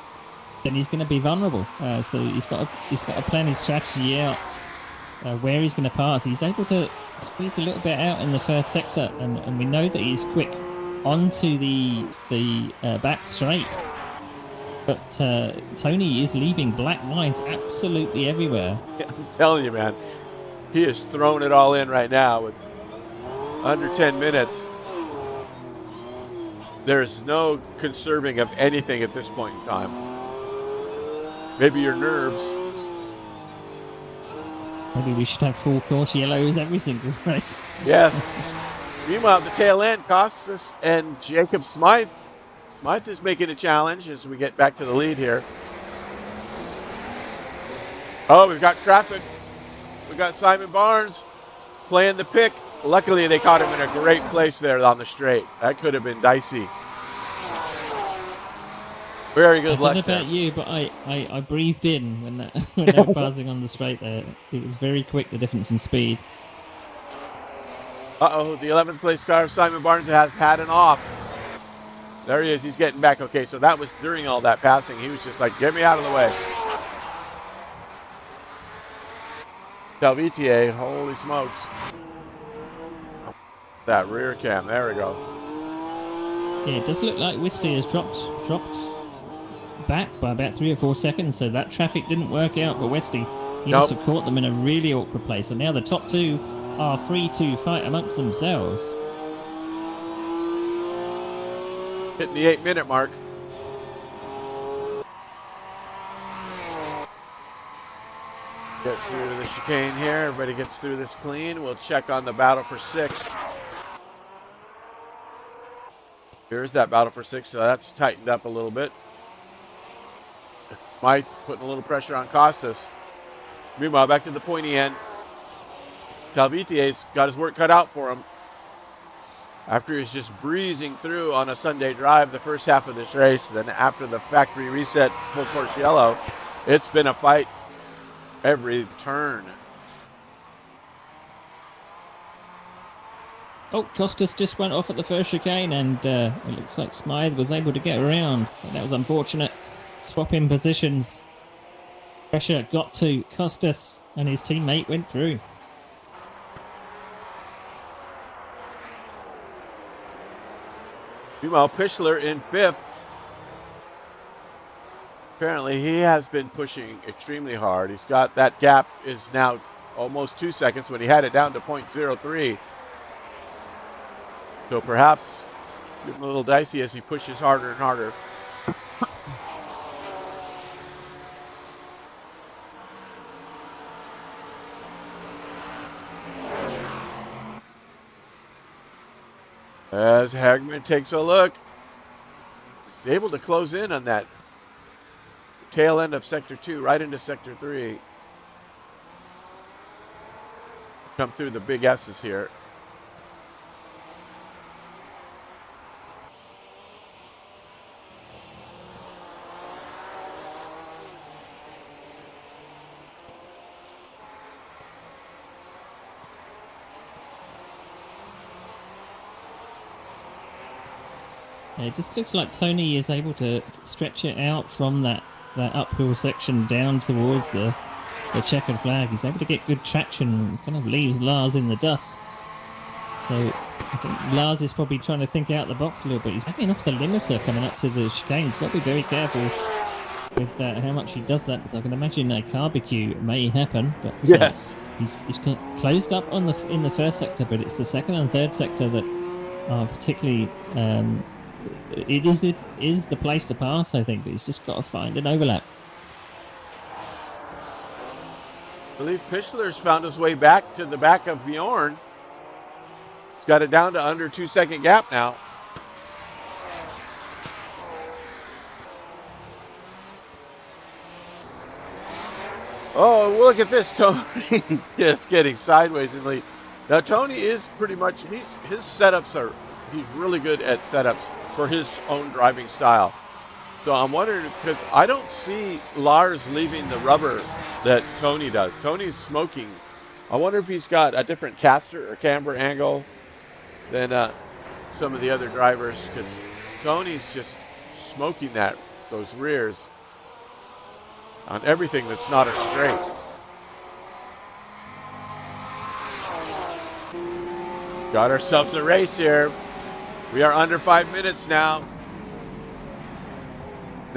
then he's going to be vulnerable. So he's got to plan his strategy out, where he's going to pass. He's able to squeeze a little bit out in the first sector, and we know that he's quick onto the back straight. But Tony is leaving black lines absolutely everywhere. Yeah, I'm telling you, man, he is throwing it all in right now with under 10 minutes. There's no conserving of anything at this point in time. Maybe your nerves. Maybe we should have full course yellows every single race. Yes. Meanwhile, at the tail end, Costas and Jacob Smythe. Smythe is making a challenge as we get back to the lead here. Oh, we've got traffic. We've got Simon Barnes playing the pick. Luckily, they caught him in a great place there on the straight. That could have been dicey. Very good luck. I don't know about you, but I breathed in when they were passing on the straight there. It was very quick, the difference in speed. Uh-oh, the 11th place car of Simon Barnes has had an off. There he is. He's getting back. Okay, so that was during all that passing. He was just like, get me out of the way. Salvitier, holy smokes. That rear cam, there we go. Yeah, it does look like Wisty has dropped back by about 3 or 4 seconds, so that traffic didn't work out for Westy. He Nope. must have caught them in a really awkward place, and now the top two are free to fight amongst themselves. Hitting the 8-minute mark. Get through to the chicane here. Everybody gets through this clean. We'll check on the battle for 6. Here's that battle for 6. So that's tightened up a little bit. Mike putting a little pressure on Costas. Meanwhile, back to the pointy end. Calvitie's got his work cut out for him. After he's just breezing through on a Sunday drive the first half of this race, then after the factory reset full course yellow, it's been a fight every turn. Oh, Costas just went off at the first chicane, and it looks like Smythe was able to get around. So that was unfortunate. Swapping positions. Pressure got to Costas, and his teammate went through. Meanwhile, Pichler in 5th. Apparently, he has been pushing extremely hard. He's got that gap is now almost 2 seconds when he had it down to 0.03. So perhaps getting a little dicey as he pushes harder and harder. As Hagman takes a look, he's able to close in on that tail end of Sector 2, right into Sector 3. Come through the big S's here. It just looks like Tony is able to stretch it out from that uphill section down towards the checkered flag. He's able to get good traction, kind of leaves Lars in the dust. So I think Lars is probably trying to think out the box a little bit. He's backing off the limiter coming up to the chicane. He's got to be very careful with how much he does that. I can imagine a barbecue may happen, but Yes. He's closed up on in the first sector, but it's the second and third sector that are particularly it is the place to pass, I think, but he's just got to find an overlap. I believe Pichler's found his way back to the back of Bjorn. He's got it down to under 2 second gap now. Oh, look at this, Tony. Just getting sideways in lead. Now, Tony is pretty much, his setups are, he's really good at setups for his own driving style. So I'm wondering, because I don't see Lars leaving the rubber that Tony does. Tony's smoking. I wonder if he's got a different caster or camber angle than some of the other drivers, because Tony's just smoking those rears on everything that's not a straight. Got ourselves a race here. We are under 5 minutes now.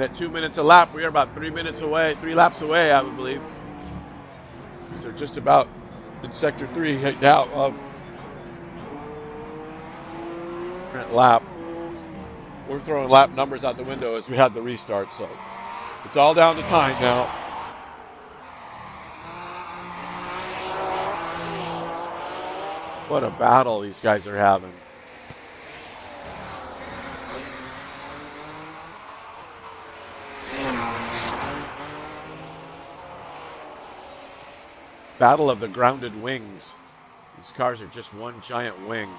At 2 minutes a lap, we are about 3 minutes away, 3 laps away, I would believe. So just about in Sector 3 now of current lap. We're throwing lap numbers out the window as we had the restart, so it's all down to time now. What a battle these guys are having. Battle of the grounded wings. These cars are just one giant wing.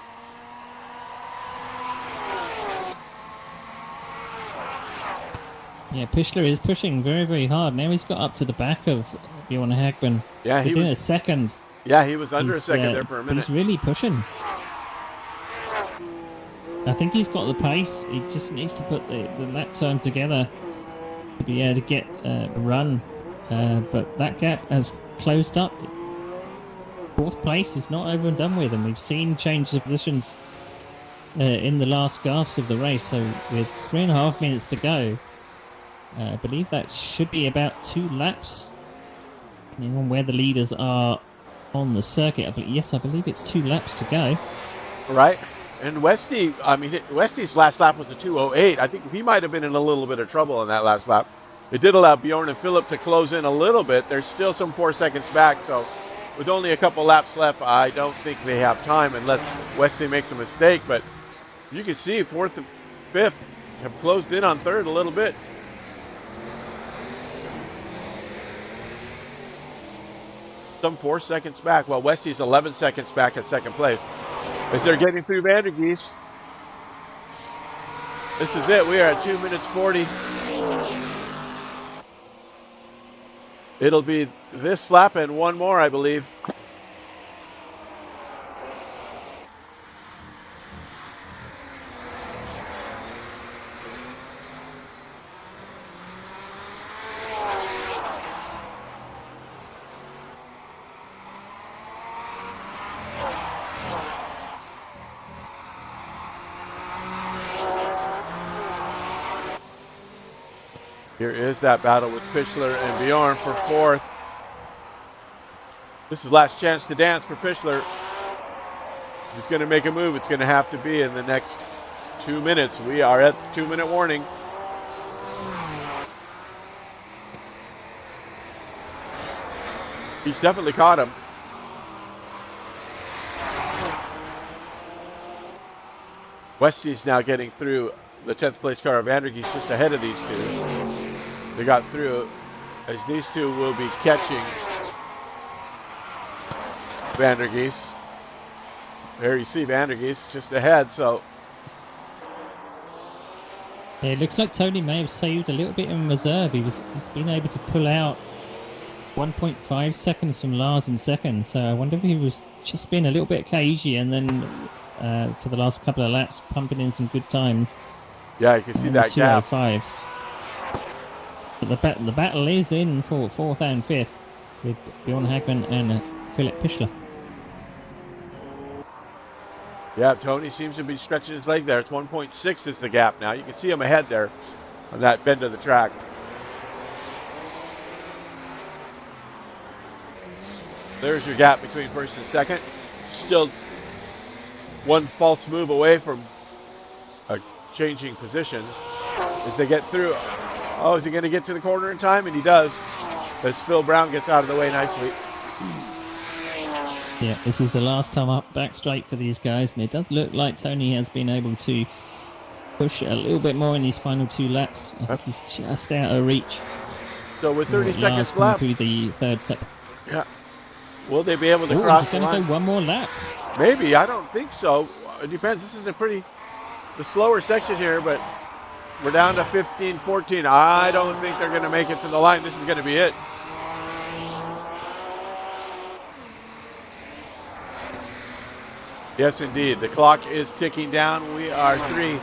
Yeah, Pichler is pushing very, very hard. Now he's got up to the back of Bjorn Hagman. Yeah, he within was a second. Yeah, he was under a second there for a minute. He's really pushing. I think he's got the pace. He just needs to put the lap time together to be able to get a run. But that gap has closed up. Fourth place is not over and done with, and we've seen changes of positions in the last gaffs of the race. So with 3.5 minutes to go, I believe that should be about 2 laps. Depending on where the leaders are on the circuit. I believe it's 2 laps to go. Right. And Westy, Westy's last lap was a 2:08. I think he might have been in a little bit of trouble in that last lap. It did allow Bjorn and Philip to close in a little bit. There's still some 4 seconds back, so with only a couple laps left, I don't think they have time unless Westy makes a mistake. But you can see 4th and 5th have closed in on 3rd a little bit. Some 4 seconds back. Well, Westy's 11 seconds back at 2nd place. As they're getting through Vandergeest. This is it. We are at 2 minutes 40. It'll be this lap and one more, I believe. Here is that battle with Pichler and Bjorn for 4th. This is last chance to dance for Pichler. If he's going to make a move, it's going to have to be in the next 2 minutes. We are at 2-minute warning. He's definitely caught him. Westy's now getting through the 10th place car of Vandergeest just ahead of these two. They got through as these two will be catching Vandergeest. There you see Vandergeest just ahead, so. Yeah, it looks like Tony may have saved a little bit in reserve. He's been able to pull out 1.5 seconds from Lars in 2nd, so I wonder if he was just being a little bit cagey and then for the last couple of laps pumping in some good times. Yeah, you can see that gap. 2:05s. But the battle is in for 4th and 5th with Bjorn Hagman and Philip Pichler. Yeah, Tony seems to be stretching his leg there. It's 1.6 is the gap now. You can see him ahead there on that bend of the track. There's your gap between 1st and 2nd. Still one false move away from changing positions as they get through. Oh, is he going to get to the corner in time? And he does. As Phil Brown gets out of the way nicely. Yeah, this is the last time up back straight for these guys, and it does look like Tony has been able to push a little bit more in these final 2 laps. I think he's just out of reach. So with 30 seconds left through the 3rd sector. Yeah. Will they be able to cross the line? Is go one more lap? Maybe. I don't think so. It depends. This is the slower section here, but we're down to 15, 14. I don't think they're going to make it to the line. This is going to be it. Yes, indeed. The clock is ticking down. We are 3,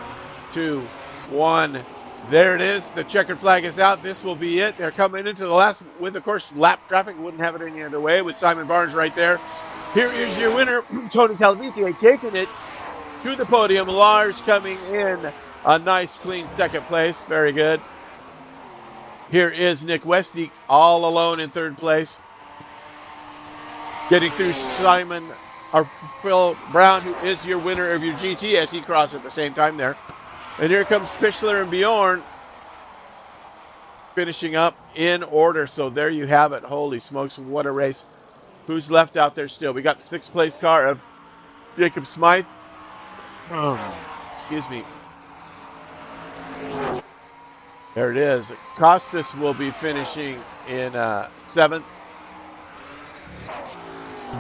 2, 1. There it is. The checkered flag is out. This will be it. They're coming into the last with, of course, lap traffic. Wouldn't have it any other way with Simon Barnes right there. Here is your winner, Tony Calvite, taking it to the podium. Lars coming in a nice, clean 2nd place. Very good. Here is Nick Westy all alone in 3rd place. Getting through Phil Brown, who is your winner of your GT as he crosses at the same time there. And here comes Pichler and Bjorn finishing up in order. So there you have it. Holy smokes, what a race. Who's left out there still? We got the 6th place car of Jacob Smythe. Excuse me. There it is. Costas will be finishing in 7th.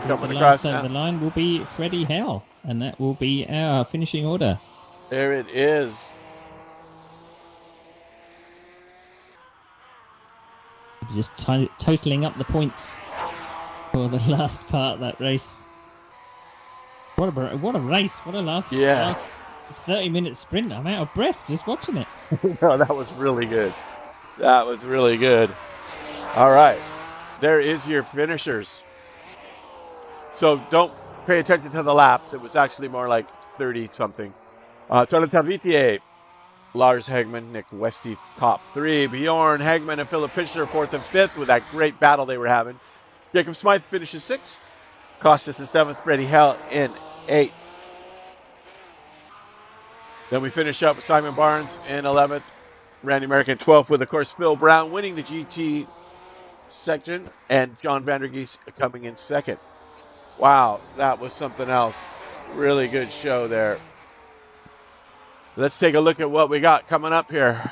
Coming across over the line will be Freddie Howell, and that will be our finishing order. There it is. Just totaling up the points for the last part of that race. What a race! What a last 30-minute sprint. I'm out of breath just watching it. No, that was really good. That was really good. All right, there is your finishers. So don't pay attention to the laps. It was actually more like 30-something. Tony Calvite, Lars Hagman, Nick Westy, top 3. Bjorn Hagman and Philip Pichler, 4th and 5th, with that great battle they were having. Jacob Smythe finishes 6th. Costas in 7th. Freddie Hell in 8th. Then we finish up with Simon Barnes in 11th. Randy Marek in 12th, with, of course, Phil Brown winning the GT section and John Vandergeest coming in 2nd. Wow, that was something else. Really good show there. Let's take a look at what we got coming up here.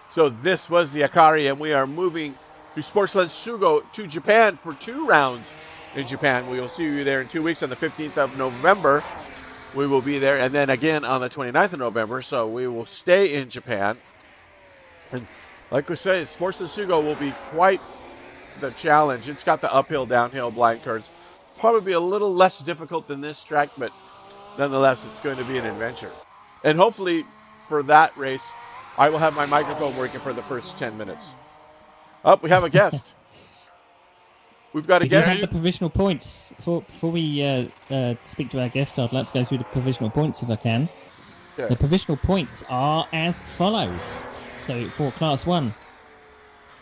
So this was the Ascari, and we are moving to Sportsland Sugo to Japan for 2 rounds in Japan. We will see you there in 2 weeks on the 15th of November. We will be there, and then again on the 29th of November. So we will stay in Japan. And like we say, Sportsland Sugo will be quite the challenge. It's got the uphill, downhill, blind curves. Probably a little less difficult than this track, but nonetheless, it's going to be an adventure. And hopefully for that race, I will have my microphone working for the first 10 minutes. Oh, we have a guest. We've got a We do have guest. the provisional points. Before we speak to our guest, I'd like to go through the provisional points if I can. Yeah. The provisional points are as follows. So for Class 1,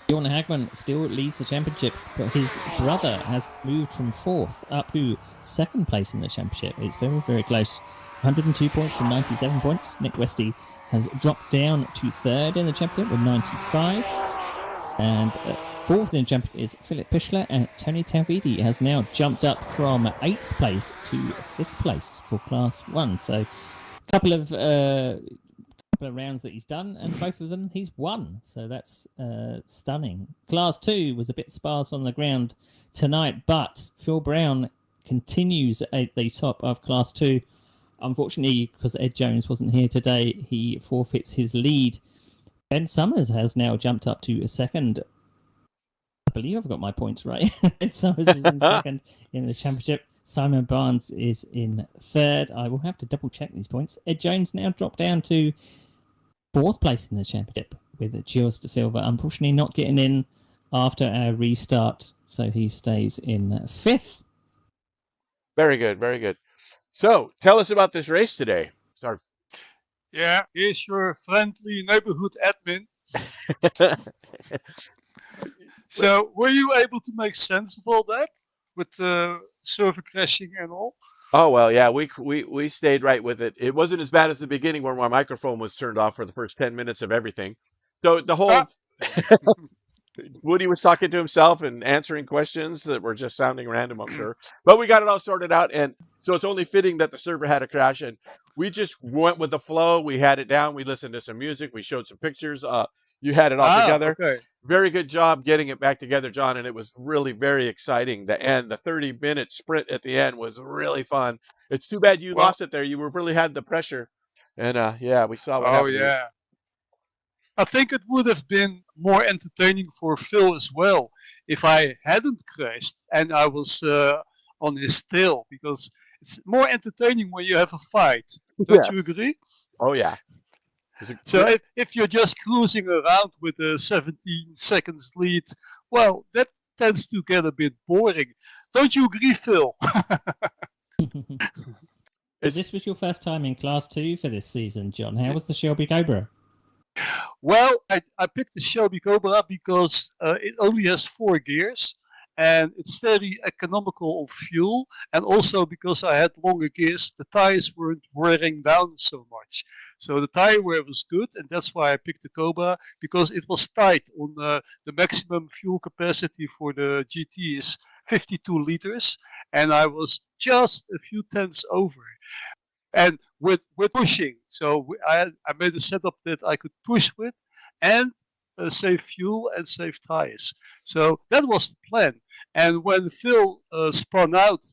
Bjorn Hagman still leads the championship, but his brother has moved from 4th up to 2nd place in the championship. It's very, very close. 102 points and 97 points. Nick Westy has dropped down to 3rd in the championship with 95. And 4th in the championship is Philip Pichler, and Tony Tavidi has now jumped up from 8th place to 5th place for Class 1. So a couple of rounds that he's done, and both of them he's won. So that's stunning. Class 2 was a bit sparse on the ground tonight, but Phil Brown continues at the top of Class 2. Unfortunately, because Ed Jones wasn't here today, he forfeits his lead. Ben Summers has now jumped up to 2nd. I believe I've got my points right. Ben Summers is in 2nd in the championship. Simon Barnes is in 3rd. I will have to double check these points. Ed Jones now dropped down to 4th place in the championship with Gilles de Silva, unfortunately not getting in after our restart, so he stays in 5th. Very good, very good. So tell us about this race today. Sorry. Yeah, here's your friendly neighborhood admin. So, were you able to make sense of all that with the server crashing and all? Oh, well, yeah, we stayed right with it. It wasn't as bad as the beginning where my microphone was turned off for the first 10 minutes of everything. So the whole Woody was talking to himself and answering questions that were just sounding random, I'm sure. But we got it all sorted out, and so it's only fitting that the server had a crash, and we just went with the flow. We had it down. We listened to some music. We showed some pictures. You had it all together. Okay. Very good job getting it back together, John, and it was really very exciting. The end, the 30-minute sprint at the end was really fun. It's too bad you lost it there. You really had the pressure, and yeah, we saw what happened. Oh, yeah. I think it would have been more entertaining for Phil as well if I hadn't crashed and I was on his tail, because it's more entertaining when you have a fight. Don't you agree? Oh, yeah. So if you're just cruising around with a 17 seconds lead, well, that tends to get a bit boring. Don't you agree, Phil? This was your first time in Class 2 for this season, John. How was the Shelby Cobra? Well, I picked the Shelby Cobra because it only has 4 gears, and it's very economical of fuel, and also because I had longer gears, the tires weren't wearing down so much. So the tire wear was good, and that's why I picked the Cobra, because it was tight on the maximum fuel capacity for the GT is 52 liters, and I was just a few tenths over. And with pushing, so I made a setup that I could push with and save fuel and save tires. So that was the plan. And when Phil spun out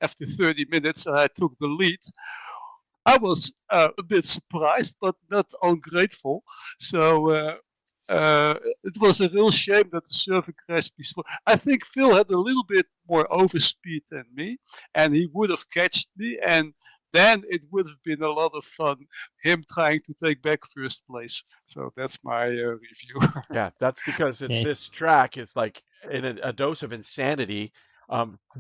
after 30 minutes and I took the lead, I was a bit surprised, but not ungrateful. So it was a real shame that the server crashed before. I think Phil had a little bit more overspeed than me, and he would have catched me, and then it would have been a lot of fun, him trying to take back first place. So that's my review. Yeah, that's because this track is like in a dose of insanity.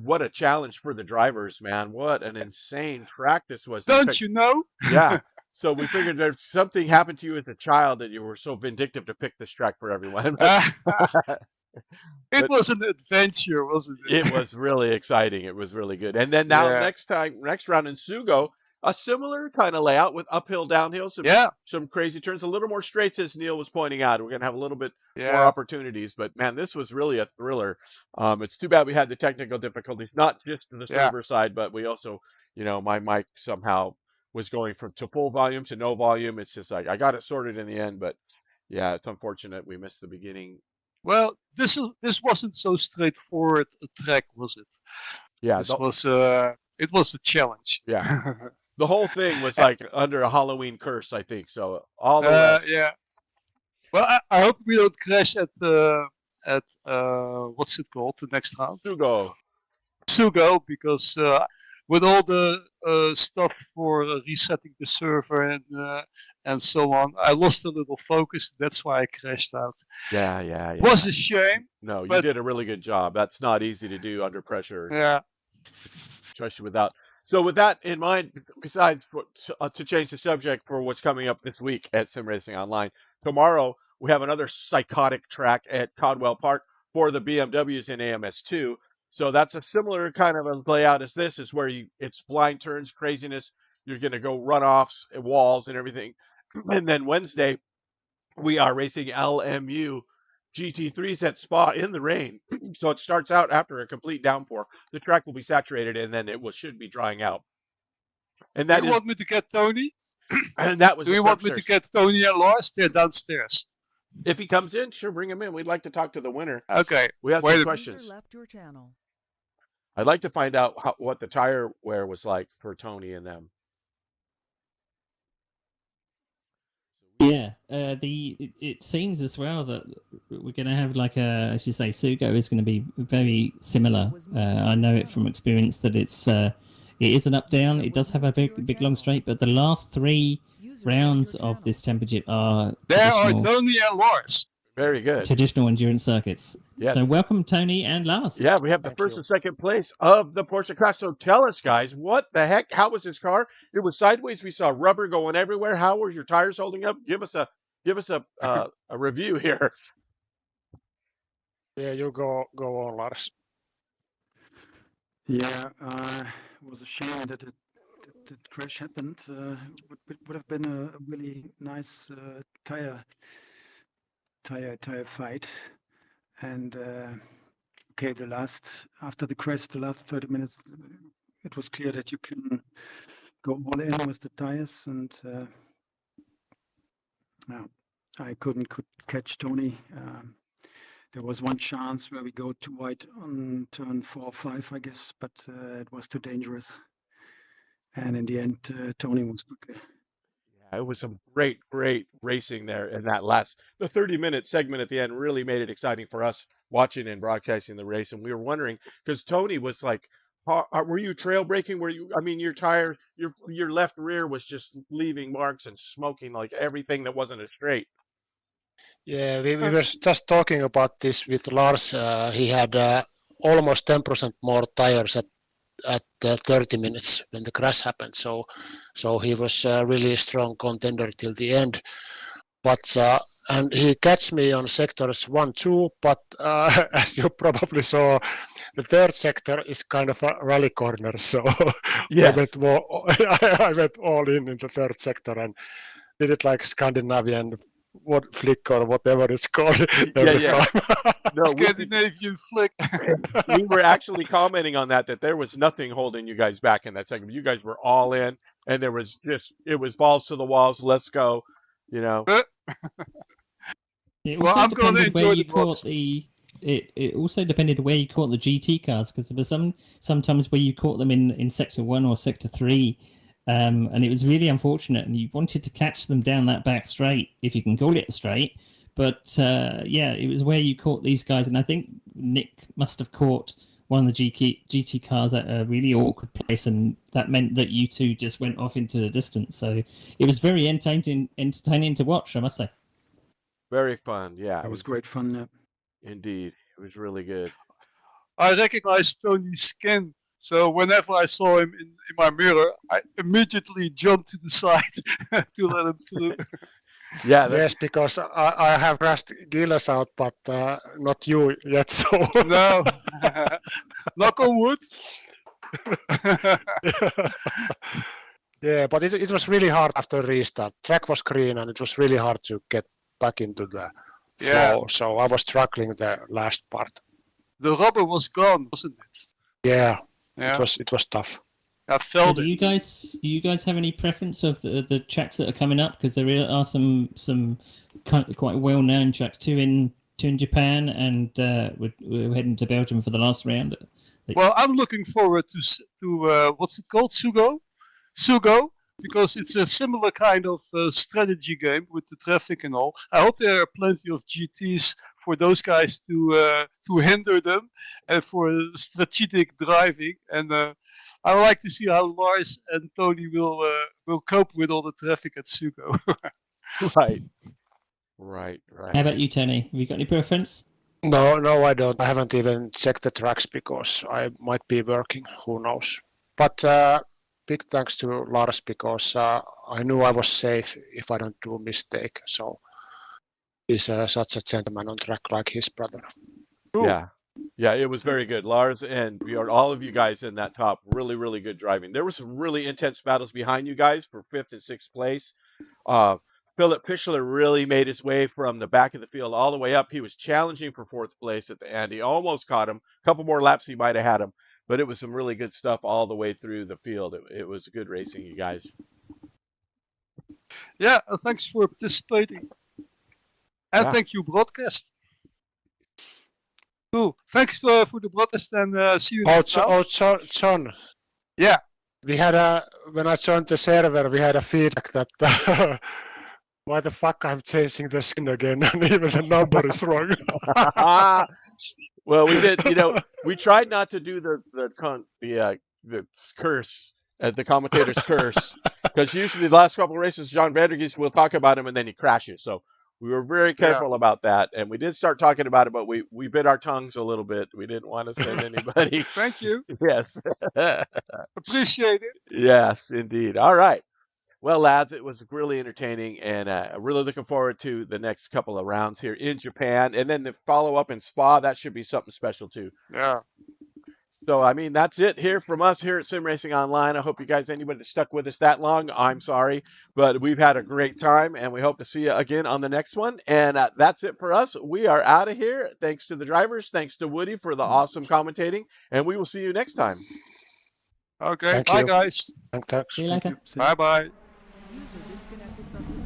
What a challenge for the drivers, man. What an insane track this was. Don't you know? Yeah. So we figured there's something happened to you as a child that you were so vindictive to pick this track for everyone. It But was an adventure, wasn't it? it was really exciting. It was really good. And then now Yeah. next round in Sugo, a similar kind of layout with uphill, downhill, some crazy turns, a little more straights as Neil was pointing out. We're gonna have a little bit more opportunities, but man, this was really a thriller. It's too bad we had the technical difficulties, not just the server side, but we also, my mic somehow was going to full volume to no volume. It's just like I got it sorted in the end, but yeah, it's unfortunate we missed the beginning. Well, this wasn't so straightforward a track, was it? Yeah, it was a challenge. Yeah. The whole thing was like under a Halloween curse, I think. So all the rest. Yeah. Well, I hope we don't crash at what's it called, the next round? Sugo, because with all the stuff for resetting the server and so on, I lost a little focus. That's why I crashed out. Yeah. It was a shame. No, you did a really good job. That's not easy to do under pressure. Yeah. Especially without. So with that in mind, besides to change the subject for what's coming up this week at Sim Racing Online, tomorrow we have another psychotic track at Caldwell Park for the BMWs in AMS2. So that's a similar kind of a layout as this, is where it's blind turns, craziness. You're going to go runoffs, walls, and everything. And then Wednesday, we are racing LMU GT3s at Spa in the rain. So it starts out after a complete downpour. The track will be saturated, and then should be drying out. And that Do you want me to get Tony? And that was. Do you want me to get Tony and Lars? They're downstairs. If he comes in, sure, bring him in. We'd like to talk to the winner. Okay. We have some questions. Left your channel. I'd like to find out what the tire wear was like for Tony and them. Yeah, it seems as well that we're going to have as you say, Sugo is going to be very similar. I know it from experience that it is an up down. It does have a big long straight, but the last 3 rounds of this championship are Tony and Lars. Very good. Traditional endurance circuits. Yes. So welcome, Tony and Lars. Yeah, we have the first and second place of the Porsche class. So tell us, guys, what the heck? How was this car? It was sideways. We saw rubber going everywhere. How were your tires holding up? Give us a review here. Yeah, you go on, Lars. Yeah, it was a shame that the crash happened. Would have been a really nice tire fight. And after the crash, the last 30 minutes, it was clear that you can go all in with the tires, and I couldn't catch Tony. There was one chance where we go too wide on turn 4 or 5, I guess, but it was too dangerous. And in the end, Tony was okay. It was some great racing there in that the 30-minute segment at the end really made it exciting for us watching and broadcasting the race. And we were wondering, because Tony was like, were you trail braking? Your tire, your left rear was just leaving marks and smoking like everything that wasn't a straight. Yeah, we were just talking about this with Lars. He had almost 10% more tires at 30 minutes when the crash happened. So he was a really strong contender till the end. But and he catch me on sectors 1, 2. But as you probably saw, the third sector is kind of a rally corner. So yes. I went all in the third sector and did it like Scandinavian flick or whatever it's called. Yeah. No, Scandinavian flick. We were actually commenting on that there was nothing holding you guys back in that segment. You guys were all in, and it was balls to the walls. Let's go, It also depended where you caught it also depended where you caught the GT cars, because there were sometimes where you caught them in sector 1 or sector 3. And it was really unfortunate, and you wanted to catch them down that back straight, if you can call it a straight. But it was where you caught these guys, and I think Nick must have caught one of the GT cars at a really awkward place, and that meant that you two just went off into the distance. So it was very entertaining to watch, I must say. Very fun, yeah. It was great fun. Indeed, it was really good. I recognized Tony's skin So whenever I saw him in my mirror, I immediately jumped to the side to let him through. Yeah, Yes, because I have crashed Gilles out, but not you yet. So No, knock on wood. yeah, but it was really hard after restart. Track was green, and it was really hard to get back into the Yeah. flow. So I was struggling the last part. The rubber was gone, wasn't it? Yeah, Yeah, it was tough. I So felt do it. you guys have any preference of the tracks that are coming up? Because there are some quite well known tracks. Two in Japan, and we're heading to Belgium for the last round. Well, I'm looking forward to what's it called, Sugo, because it's a similar kind of strategy game with the traffic and all. I hope there are plenty of GTs for those guys to hinder them, and for strategic driving. And I would like to see how Lars and Tony will cope with all the traffic at Sugo. right. How about you, Tony? Have you got any preference? No, I don't. I haven't even checked the tracks because I might be working. Who knows? But big thanks to Lars because I knew I was safe if I don't do a mistake. So he's such a gentleman on track like his brother. Yeah. Yeah, it was very good. Lars and all of you guys in that top, really, really good driving. There were some really intense battles behind you guys for 5th and 6th place. Philip Pichler really made his way from the back of the field all the way up. He was challenging for 4th place at the end. He almost caught him. A couple more laps, he might have had him. But it was some really good stuff all the way through the field. It was good racing, you guys. Yeah, thanks for participating. And thank you, broadcast. Cool. Thanks for the broadcast, and see you next time. John. Yeah. We had when I joined the server, we had a feedback that why the fuck I'm changing the skin again and even the number is wrong. Well, we did. We tried not to do the curse, the commentator's curse, because usually the last couple of races, John Vandergeest will talk about him and then he crashes. So we were very careful about that, and we did start talking about it, but we bit our tongues a little bit. We didn't want to send anybody. Thank you. Yes. Appreciate it. Yes, indeed. All right. Well, lads, it was really entertaining, and really looking forward to the next couple of rounds here in Japan, and then the follow-up in Spa. That should be something special too. Yeah. So, I mean, that's it here from us here at Sim Racing Online. I hope you guys, anybody that stuck with us that long, I'm sorry, but we've had a great time, and we hope to see you again on the next one. And that's it for us. We are out of here. Thanks to the drivers. Thanks to Woody for the awesome commentating, and we will see you next time. Okay. Thank Bye, you. guys. Thanks. See you later. Bye-bye. User disconnected from